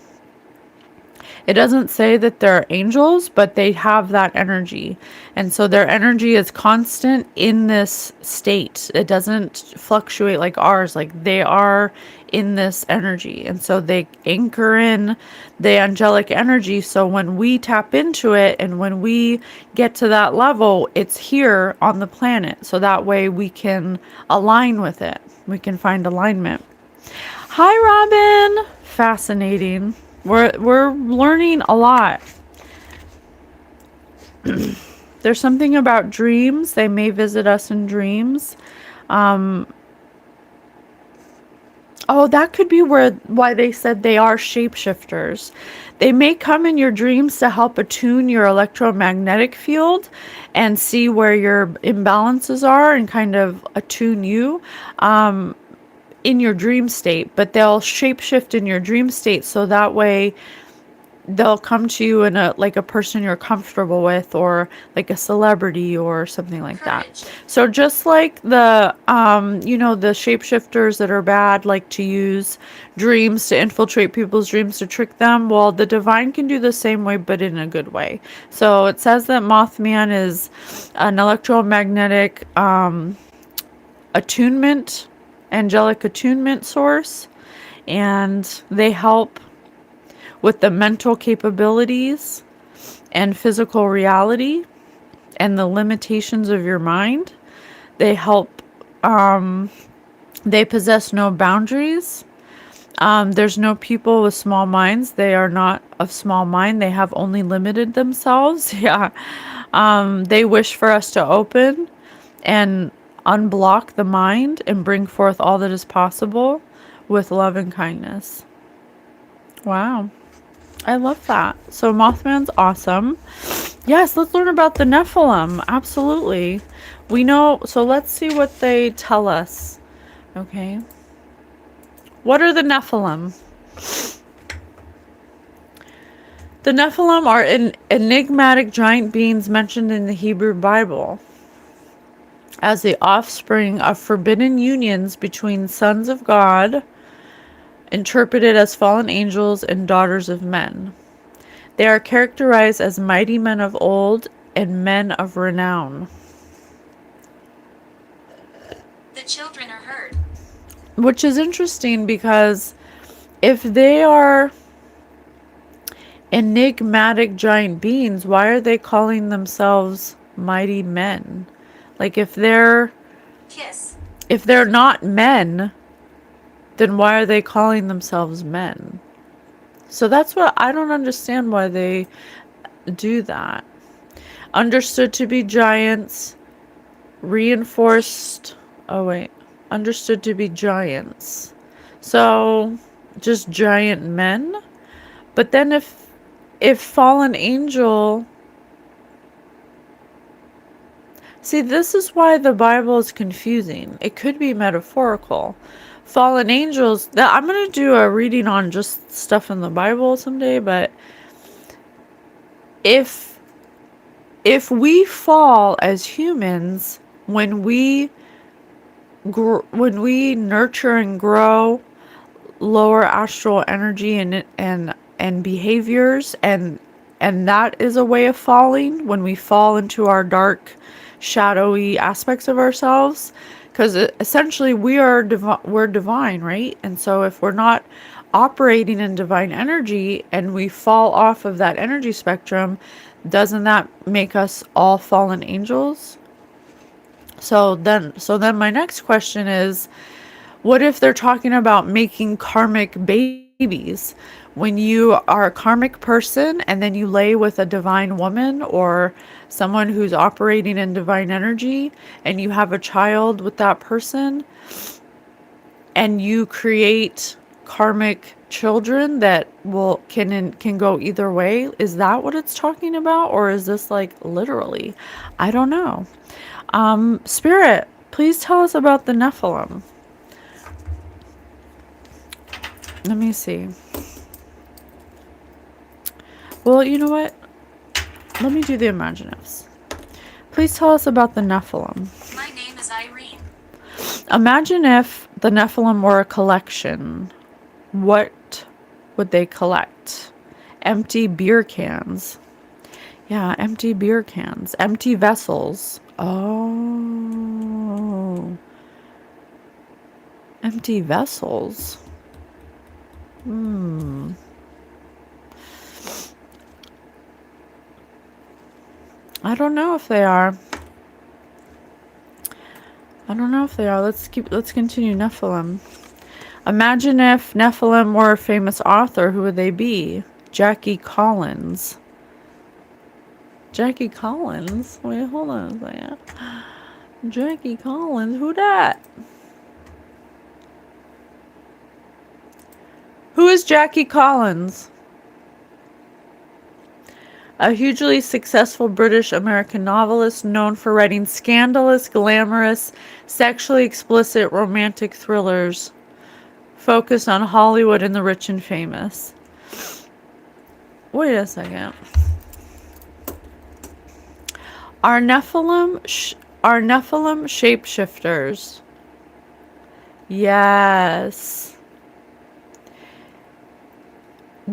It doesn't say that they're angels, but they have that energy. And so their energy is constant in this state. It doesn't fluctuate like ours. Like, they are in this energy. And so they anchor in the angelic energy. So when we tap into it and when we get to that level, it's here on the planet. So that way we can align with it. We can find alignment. Hi, Robin. Fascinating. We're learning a lot. There's something about dreams. They may visit us in dreams. Oh, that could be why they said they are shapeshifters. They may come in your dreams to help attune your electromagnetic field and see where your imbalances are and kind of attune you. In your dream state, but they'll shapeshift in your dream state, so that way they'll come to you in a person you're comfortable with, or like a celebrity or something like that. So just like the the shapeshifters that are bad like to use dreams to infiltrate people's dreams to trick them, well, the divine can do the same way, but in a good way. So it says that Mothman is an electromagnetic attunement, angelic attunement source, and they help with the mental capabilities and physical reality and the limitations of your mind. They help, they possess no boundaries. There's no people with small minds. They are not of small mind. They have only limited themselves. Yeah. They wish for us to open and unblock the mind and bring forth all that is possible with love and kindness. Wow. I love that. So Mothman's awesome. Yes, let's learn about the Nephilim. Absolutely. We know, so let's see what they tell us. Okay. What are the Nephilim? The Nephilim are enigmatic giant beings mentioned in the Hebrew Bible. as the offspring of forbidden unions between sons of God, interpreted as fallen angels and daughters of men. They are characterized as mighty men of old and men of renown. The children are heard. Which is interesting because if they are enigmatic giant beings, why are they calling themselves mighty men? Like if they're Kiss. not men, then why are they calling themselves men? So that's what I don't understand, why they do that. Understood to be giants, reinforced. Oh wait, understood to be giants. So just giant men. But then if fallen angel, see, this is why the Bible is confusing. It could be metaphorical. Fallen angels, that I'm going to do a reading on just stuff in the Bible someday, but if we fall as humans, when we nurture and grow lower astral energy and behaviors, and that is a way of falling, when we fall into our dark shadowy aspects of ourselves, because essentially we're divine, right? And so if we're not operating in divine energy and we fall off of that energy spectrum, doesn't that make us all fallen angels? So then my next question is, what if they're talking about making karmic babies? When you are a karmic person and then you lay with a divine woman or someone who's operating in divine energy, and you have a child with that person, and you create karmic children that can go either way, is that what it's talking about, or is this like literally? I don't know. Spirit, please tell us about the Nephilim. Let me see. Well, you know what? Let me do the imaginatives. Please tell us about the Nephilim. My name is Irene. Imagine if the Nephilim were a collection. What would they collect? Empty beer cans. Yeah, empty beer cans. Empty vessels. Oh. Empty vessels. I don't know if they are. Let's continue. Nephilim. Imagine if Nephilim were a famous author. Who would they be? Jackie Collins. Jackie Collins? Wait, hold on a second. Jackie Collins? Who that? Who is Jackie Collins? A hugely successful British-American novelist known for writing scandalous, glamorous, sexually explicit romantic thrillers focused on Hollywood and the rich and famous. Wait a second. Are Nephilim shapeshifters? Yes.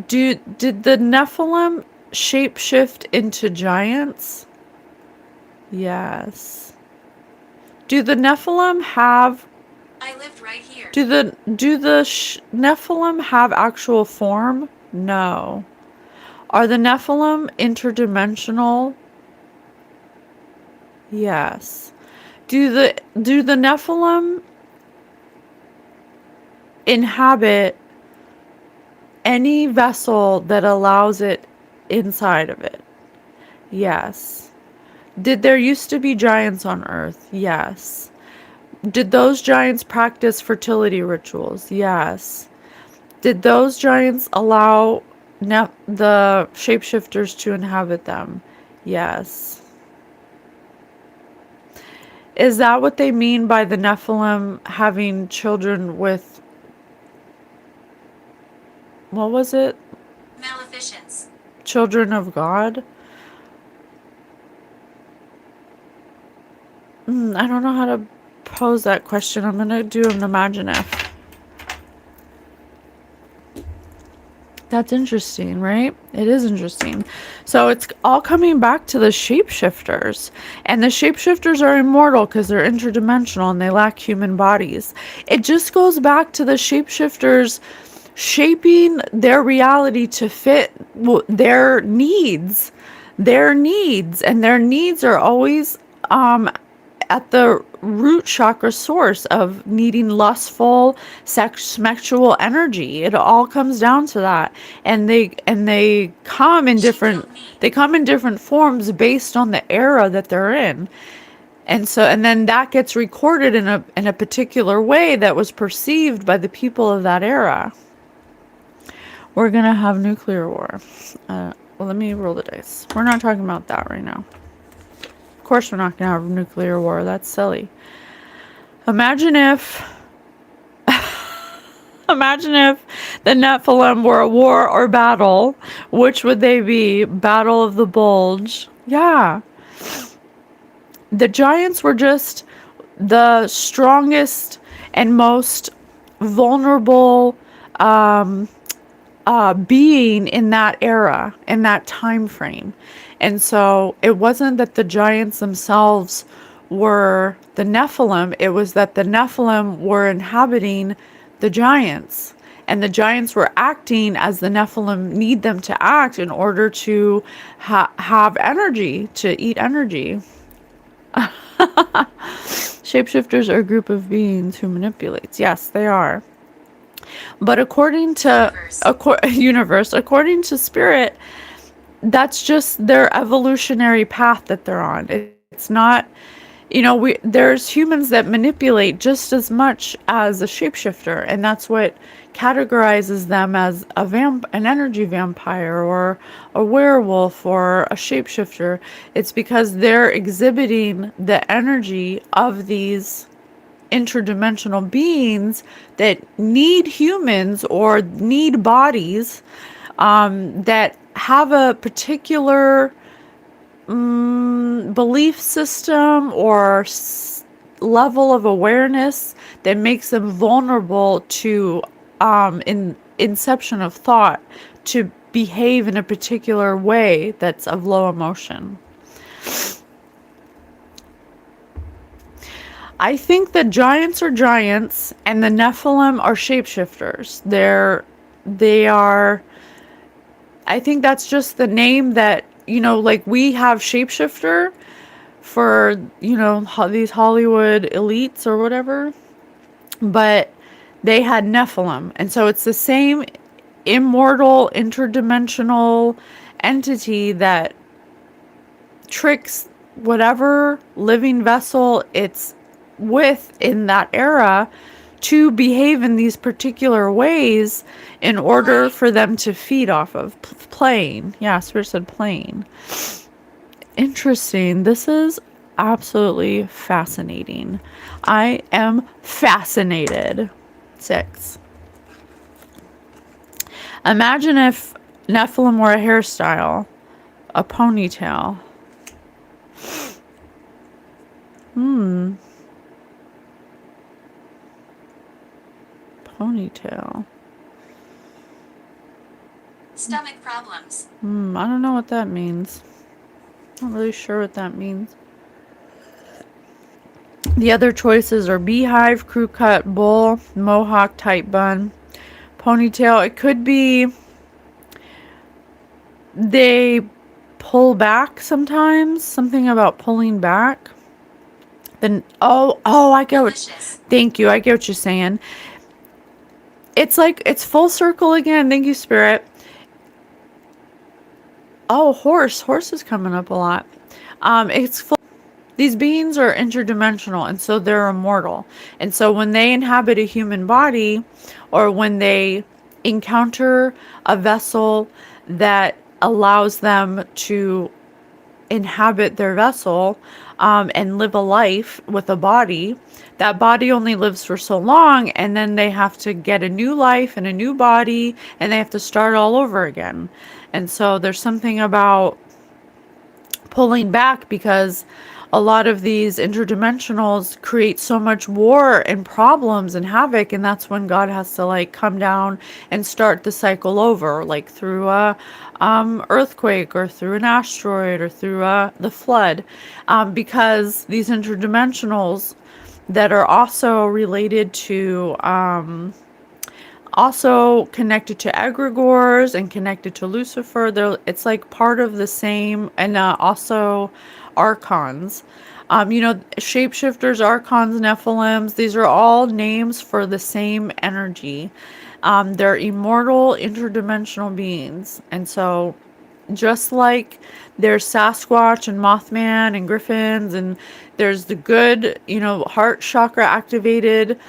Did the Nephilim shapeshift into giants? Yes. Do the Nephilim have... I lived right here. Do the Nephilim have actual form? No. Are the Nephilim interdimensional? Yes. Do the Nephilim inhabit any vessel that allows it inside of it? Yes. Did there used to be giants on Earth? Yes. Did those giants practice fertility rituals? Yes. Did those giants allow the shapeshifters to inhabit them? Yes. Is that what they mean by the Nephilim having children with... What was it? Maleficence. Children of God? I don't know how to pose that question. I'm going to do an imagine if. That's interesting, right? It is interesting. So it's all coming back to the shapeshifters. And the shapeshifters are immortal because they're interdimensional and they lack human bodies. It just goes back to the shapeshifters shaping their reality to fit their needs. Their needs. And their needs are always at the root chakra source of needing lustful sexual energy. It all comes down to that. And they come in different forms based on the era that they're in. And then that gets recorded in a particular way that was perceived by the people of that era. We're gonna have nuclear war. Well, let me roll the dice. We're not talking about that right now. Of course we're not going to have nuclear war. That's silly. Imagine if the Nephilim were a war or battle. Which would they be? Battle of the Bulge. Yeah. The giants were just the strongest and most vulnerable being in that era, in that time frame. And so it wasn't that the giants themselves were the Nephilim, it was that the Nephilim were inhabiting the giants. And the giants were acting as the Nephilim need them to act in order to have energy, to eat energy. Shapeshifters are a group of beings who manipulates. Yes, they are. But according to according to spirit, that's just their evolutionary path that they're on. It's not, there's humans that manipulate just as much as a shapeshifter, and that's what categorizes them as an energy vampire or a werewolf or a shapeshifter. It's because they're exhibiting the energy of these interdimensional beings that need humans or need bodies that have a particular belief system or level of awareness that makes them vulnerable to inception of thought to behave in a particular way that's of low emotion. I think the giants are giants and the Nephilim are shapeshifters. They are, I think that's just the name that, like we have shapeshifter for, these Hollywood elites or whatever, but they had Nephilim. And so it's the same immortal, interdimensional entity that tricks whatever living vessel it's with in that era to behave in these particular ways in order for them to feed off of. Playing. Yeah, Spirit said playing. Interesting. This is absolutely fascinating. I am fascinated. 6. Imagine if Nephilim were a hairstyle, a ponytail. Ponytail. Stomach problems. I don't know what that means. Not really sure what that means. The other choices are beehive, crew cut, bowl, mohawk type bun, ponytail. It could be they pull back sometimes. Something about pulling back. Then I get what. Thank you. I get what you're saying. It's like it's full circle again. Thank you, Spirit. Oh, horse. Horse is coming up a lot. It's full. These beings are interdimensional, and so they're immortal. And so when they inhabit a human body, or when they encounter a vessel that allows them to inhabit their vessel and live a life with a body, that body only lives for so long, and then they have to get a new life and a new body, and they have to start all over again. And so there's something about pulling back because a lot of these interdimensionals create so much war and problems and havoc, and that's when God has to like come down and start the cycle over, like through a earthquake or through an asteroid or through the flood, because these interdimensionals that are also related to also connected to egregores and connected to Lucifer. It's like part of the same, and also archons. Shapeshifters, archons, Nephilims, these are all names for the same energy. They're immortal, interdimensional beings. And so, just like there's Sasquatch and Mothman and Griffins, and there's the good, heart chakra activated,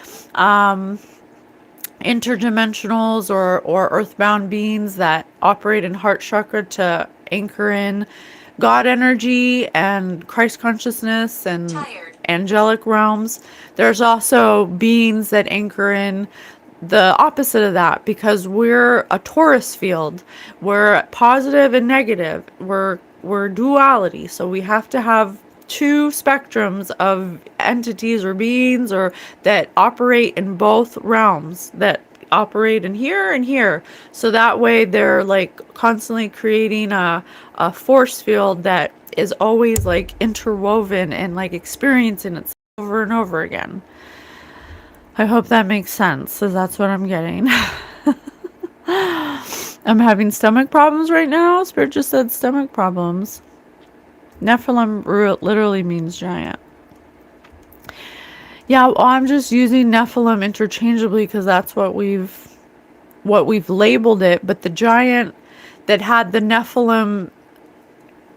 interdimensionals or earthbound beings that operate in heart chakra to anchor in God energy and Christ consciousness and angelic realms. There's also beings that anchor in the opposite of that, because we're a Taurus field. We're positive and negative. We're duality. So we have to have two spectrums of entities or beings or that operate in both realms, that operate in here and here. So that way they're like constantly creating a force field that is always like interwoven and like experiencing itself over and over again. I hope that makes sense, because that's what I'm getting. I'm having stomach problems right now. Spirit just said stomach problems. Nephilim literally means giant. Yeah, well, I'm just using Nephilim interchangeably because that's what we've labeled it. But the giant that had the Nephilim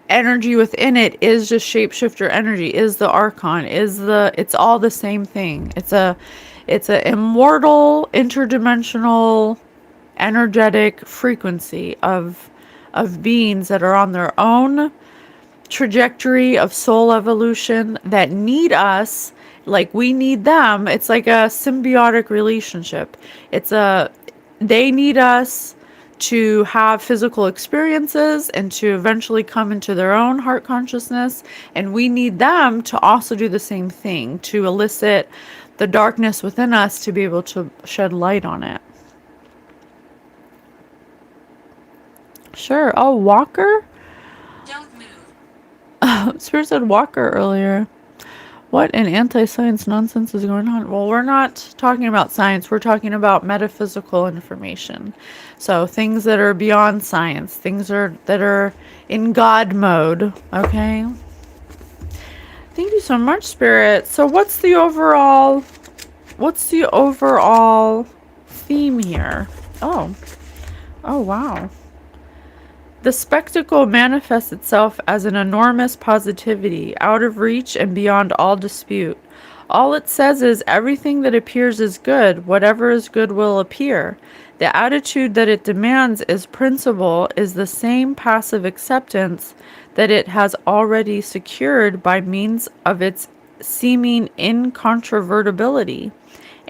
energy within it is just shapeshifter energy, is the archon, it's all the same thing. It's a immortal, interdimensional, energetic frequency of beings that are on their own trajectory of soul evolution that need us like we need them. It's like a symbiotic relationship. They need us to have physical experiences and to eventually come into their own heart consciousness, and we need them to also do the same thing, to elicit the darkness within us to be able to shed light on it. Sure. Oh, Walker? Don't move. Spirit said Walker earlier. What an anti-science nonsense is going on? Well, we're not talking about science. We're talking about metaphysical information. So things that are beyond science, things that are in God mode. Okay. Thank you so much, Spirit. So what's the overall theme here? Oh, wow. The spectacle manifests itself as an enormous positivity, out of reach and beyond all dispute. All it says is everything that appears is good, whatever is good will appear. The attitude that it demands is principle, is the same passive acceptance that it has already secured by means of its seeming incontrovertibility,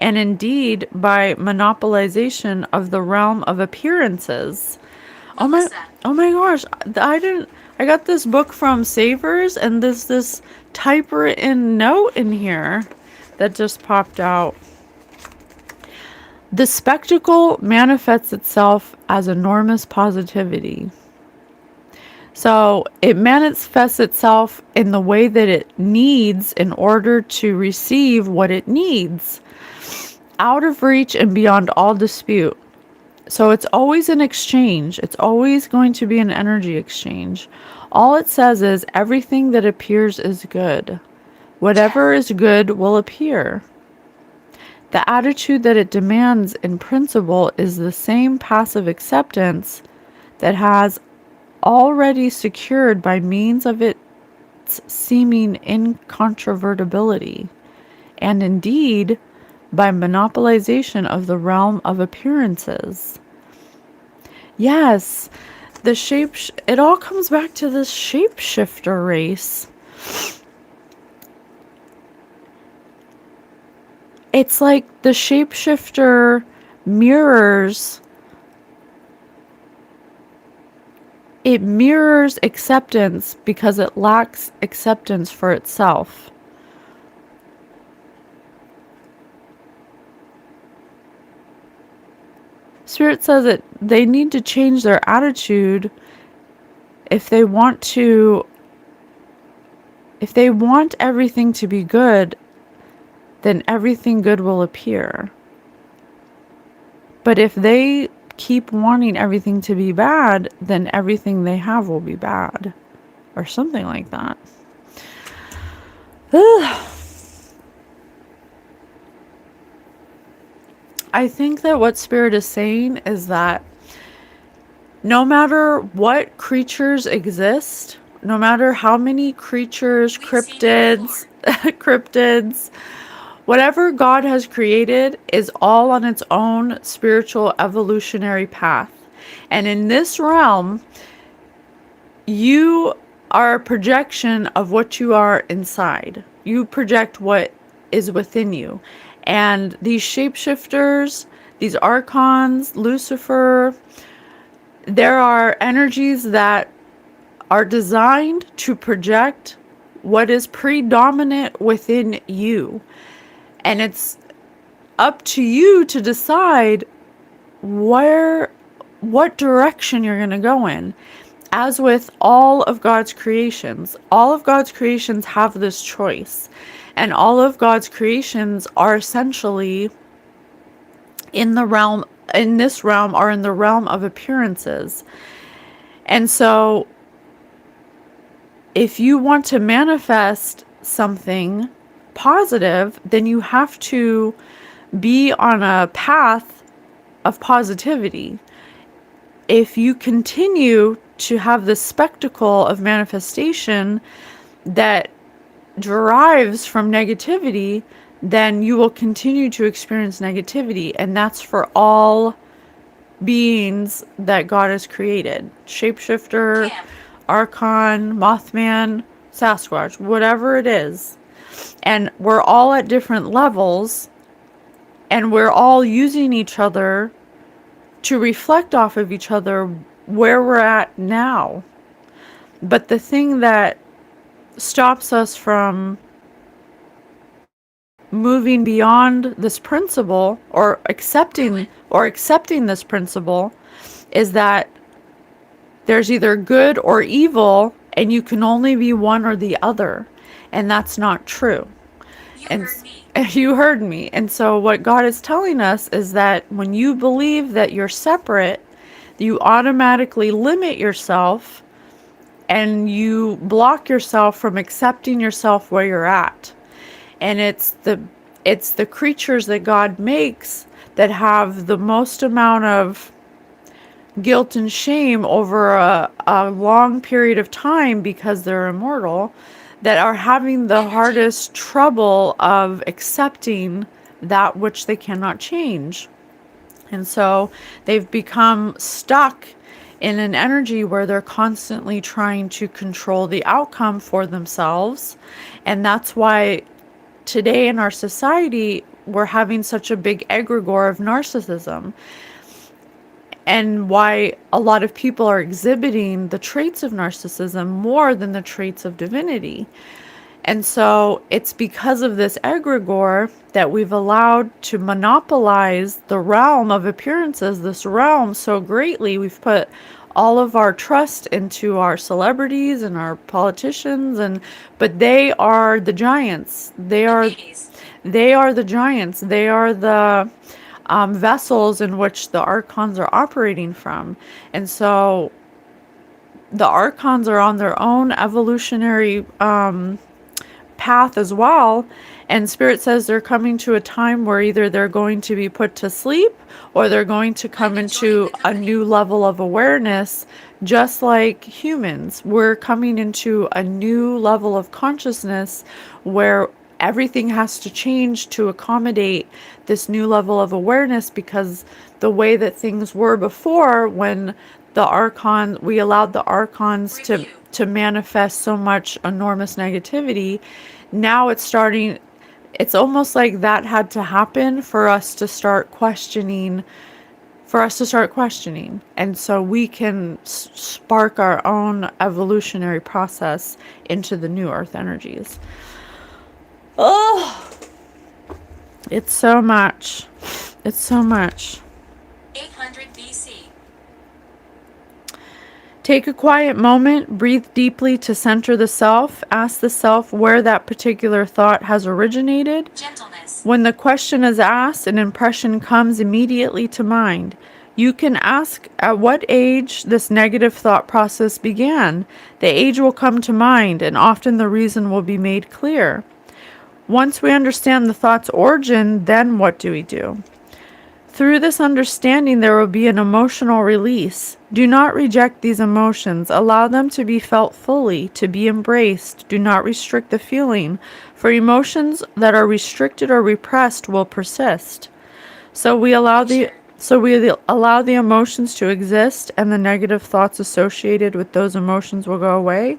and indeed by monopolization of the realm of appearances. Oh my gosh, I got this book from Savers, and this typewritten note in here that just popped out. The spectacle manifests itself as enormous positivity. So it manifests itself in the way that it needs in order to receive what it needs, out of reach and beyond all dispute. So it's always an exchange. It's always going to be an energy exchange. All it says is everything that appears is good. Whatever is good will appear. The attitude that it demands in principle is the same passive acceptance that has already secured by means of its seeming incontrovertibility, and indeed by monopolization of the realm of appearances. Yes, it all comes back to this shapeshifter race. It's like the shapeshifter mirrors it mirrors acceptance because it lacks acceptance for itself. Spirit says that they need to change their attitude if they want everything to be good, then everything good will appear. But if they keep wanting everything to be bad, then everything they have will be bad. Or something like that. I think that what Spirit is saying is that no matter what creatures exist, no matter how many creatures, cryptids, cryptids, whatever God has created is all on its own spiritual evolutionary path. And in this realm, you are a projection of what you are inside. You project what is within you. And these shapeshifters, these archons, Lucifer, there are energies that are designed to project what is predominant within you. And it's up to you to decide what direction you're going to go in. As with all of God's creations have this choice. And all of God's creations are essentially in this realm are in the realm of appearances. And so if you want to manifest something positive, then you have to be on a path of positivity. If you continue to have the spectacle of manifestation that derives from negativity, then you will continue to experience negativity. And that's for all beings that God has created. Shapeshifter, Archon, Mothman, Sasquatch, whatever it is. And we're all at different levels, and we're all using each other to reflect off of each other where we're at now. But the thing that stops us from moving beyond this principle or accepting this principle is that there's either good or evil, and you can only be one or the other. And that's not true. You heard me. And so what God is telling us is that when you believe that you're separate, you automatically limit yourself and you block yourself from accepting yourself where you're at. And it's the creatures that God makes that have the most amount of guilt and shame over a long period of time because they're immortal, that are having the hardest trouble of accepting that which they cannot change. And so they've become stuck in an energy where they're constantly trying to control the outcome for themselves. And that's why today in our society, we're having such a big egregore of narcissism. And why a lot of people are exhibiting the traits of narcissism more than the traits of divinity. And so it's because of this egregore that we've allowed to monopolize the realm of appearances, this realm so greatly. We've put all of our trust into our celebrities and our politicians, but they are the giants. They are the giants. They are the vessels in which the archons are operating from. And so the archons are on their own evolutionary path as well. And Spirit says they're coming to a time where either they're going to be put to sleep or they're going to come into a new level of awareness, just like humans. We're coming into a new level of consciousness where everything has to change to accommodate this new level of awareness, because the way that things were before, when we allowed the archons to manifest so much enormous negativity, now it's almost like that had to happen for us to start questioning for us to start questioning. And so we can spark our own evolutionary process into the new earth energies. Oh, it's so much. It's so much. 800 BC. Take a quiet moment, breathe deeply to center the self, ask the self where that particular thought has originated. Gentleness. When the question is asked, an impression comes immediately to mind. You can ask at what age this negative thought process began. The age will come to mind, and often the reason will be made clear. Once we understand the thought's origin, then what do we do? Through this understanding, there will be an emotional release. Do not reject these emotions. Allow them to be felt fully, to be embraced. Do not restrict the feeling, for emotions that are restricted or repressed will persist. So we allow the emotions to exist, and the negative thoughts associated with those emotions will go away.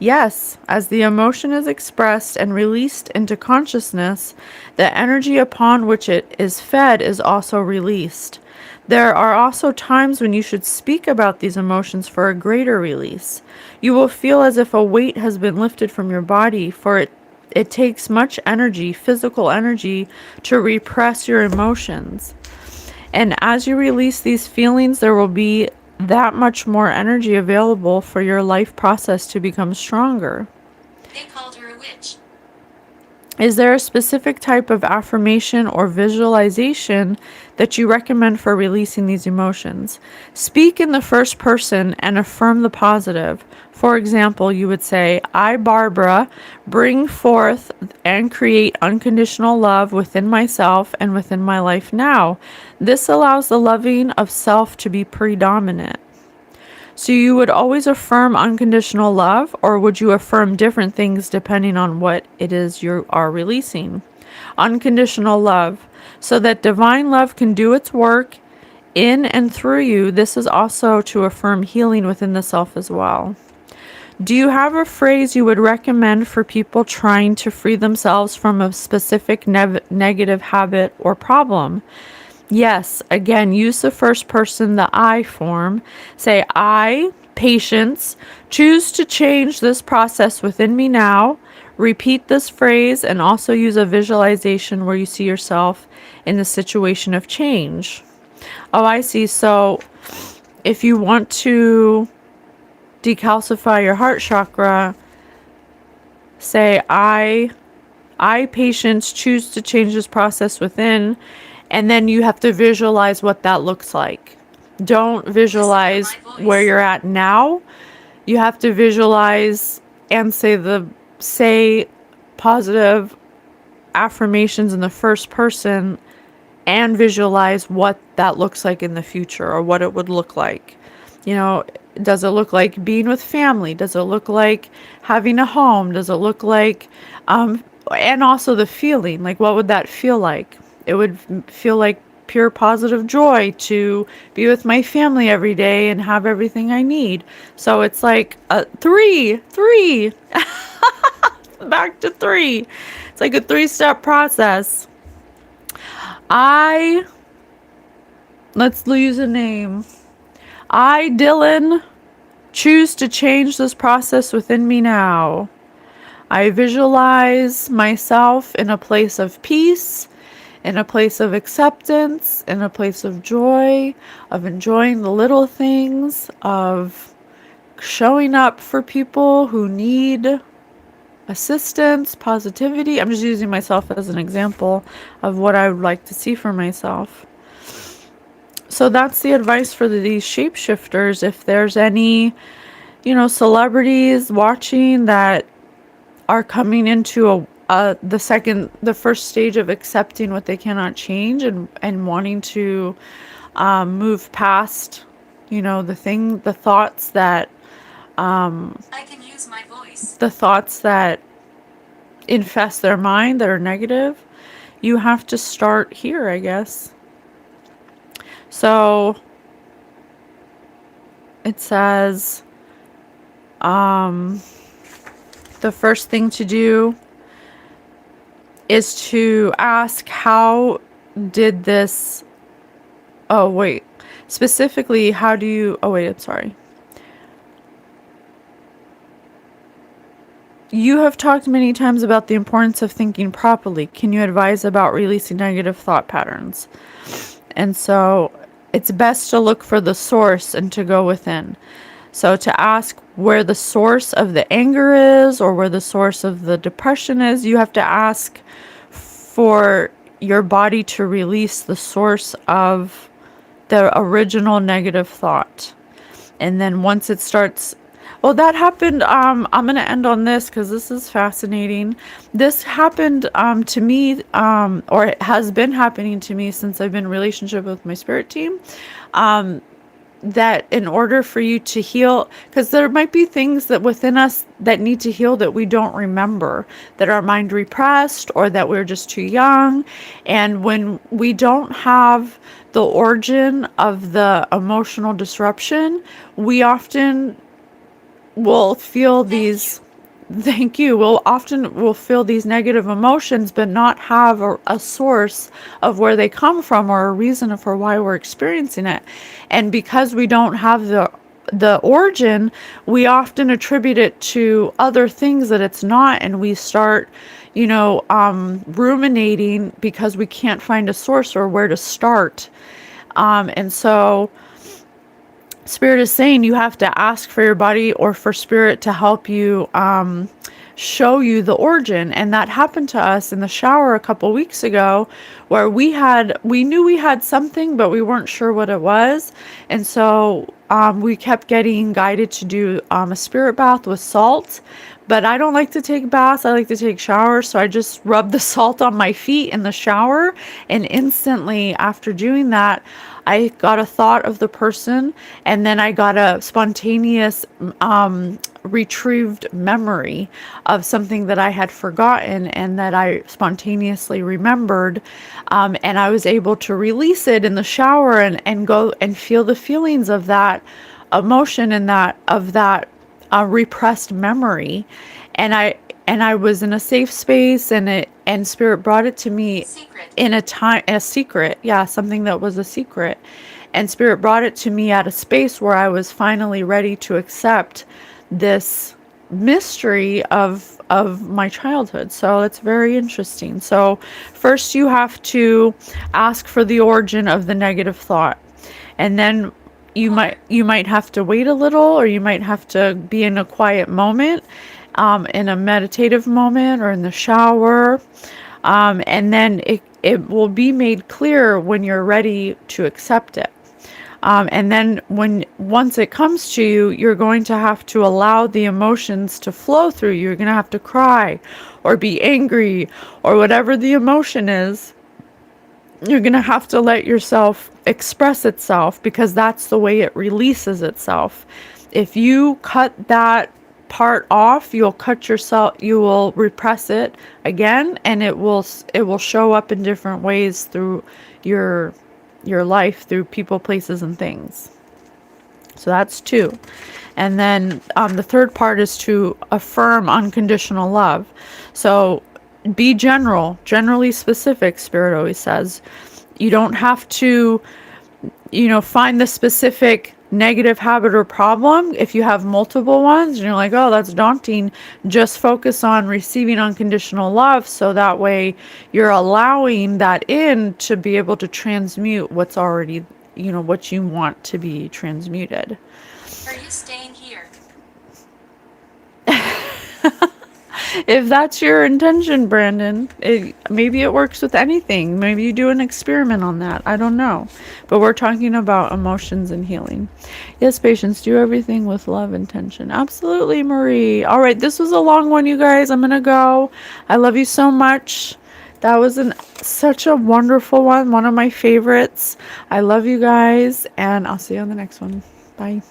Yes, as the emotion is expressed and released into consciousness, the energy upon which it is fed is also released. There are also times when you should speak about these emotions for a greater release. You will feel as if a weight has been lifted from your body, for it takes much energy, physical energy, to repress your emotions. And as you release these feelings, there will be that much more energy available for your life process to become stronger. They called her a witch. Is there a specific type of affirmation or visualization that you recommend for releasing these emotions? Speak in the first person and affirm the positive. For example, you would say, I, Barbara, bring forth and create unconditional love within myself and within my life now. This allows the loving of self to be predominant. So you would always affirm unconditional love, or would you affirm different things depending on what it is you are releasing? Unconditional love, so that divine love can do its work in and through you. This is also to affirm healing within the self as well. Do you have a phrase you would recommend for people trying to free themselves from a specific negative habit or problem? Yes, again, use the first person, the I form. Say, I, Patience, choose to change this process within me now. Repeat this phrase and also use a visualization where you see yourself in the situation of change. Oh, I see. So if you want to decalcify your heart chakra, say, I, Patience, choose to change this process within. And then you have to visualize what that looks like. Don't visualize where you're at now. You have to visualize and say positive affirmations in the first person and visualize what that looks like in the future, or what it would look like. You know, does it look like being with family? Does it look like having a home? Does it look like, and also the feeling, like what would that feel like? It would feel like pure positive joy to be with my family every day and have everything I need. So it's like three, back to 3. It's like a 3-step process. Let's use a name. I, Dylan, choose to change this process within me now. I visualize myself in a place of peace, in a place of acceptance, in a place of joy, of enjoying the little things, of showing up for people who need assistance, positivity. I'm just using myself as an example of what I would like to see for myself. So that's the advice for these shapeshifters. If there's any, celebrities watching that are coming into the first stage of accepting what they cannot change, and wanting to move past, the thoughts that I can use my voice. the thoughts that infest their mind that are negative, you have to start here, I guess. So it says, the first thing to do is to ask, how did this, Specifically, how do you... Oh, wait, I'm sorry. You have talked many times about the importance of thinking properly. Can you advise about releasing negative thought patterns? And so it's best to look for the source and to go within. So to ask where the source of the anger is or where the source of the depression is, you have to ask for your body to release the source of the original negative thought. And then once it starts... Well, that happened, I'm going to end on this because this is fascinating. This happened to me, or it has been happening to me since I've been in a relationship with my spirit team, that in order for you to heal, because there might be things that within us that need to heal that we don't remember, that our mind repressed, or that we're just too young. And when we don't have the origin of the emotional disruption, we often will feel these... Thank you. We'll feel these negative emotions, but not have a source of where they come from or a reason for why we're experiencing it. And because we don't have the origin, we often attribute it to other things that it's not, and we start, ruminating because we can't find a source or where to start. And so Spirit is saying you have to ask for your body or for Spirit to help you show you the origin. And that happened to us in the shower a couple weeks ago, where we knew we had something, but we weren't sure what it was. And so we kept getting guided to do a spirit bath with salt. But I don't like to take baths. I like to take showers. So I just rubbed the salt on my feet in the shower. And instantly after doing that, I got a thought of the person, and then I got a spontaneous retrieved memory of something that I had forgotten and that I spontaneously remembered. And I was able to release it in the shower and go and feel the feelings of that emotion and that repressed memory. And I was in a safe space, and Spirit brought it to me in a secret. Yeah, something that was a secret. And Spirit brought it to me at a space where I was finally ready to accept this mystery of my childhood. So it's very interesting. So first you have to ask for the origin of the negative thought. And then you might have to wait a little, or you might have to be in a quiet moment, in a meditative moment, or in the shower. And then it will be made clear when you're ready to accept it. And then once it comes to you, you're going to have to allow the emotions to flow through you. You're going to have to cry or be angry or whatever the emotion is. You're going to have to let yourself express itself, because that's the way it releases itself. If you cut that part off, you will repress it again, and it will show up in different ways through your life, through people, places, and things. So that's 2. And then the third part is to affirm unconditional love. So be generally specific, Spirit always says. You don't have to, find the specific negative habit or problem. If you have multiple ones and you're like, oh, that's daunting, just focus on receiving unconditional love, so that way you're allowing that in to be able to transmute what's already, what you want to be transmuted. Are you staying here? If that's your intention, Brandon, maybe it works with anything. Maybe you do an experiment on that. I don't know. But we're talking about emotions and healing. Yes, patience, do everything with love and intention. Absolutely, Marie. All right, this was a long one, you guys. I'm going to go. I love you so much. That was such a wonderful one of my favorites. I love you guys, and I'll see you on the next one. Bye.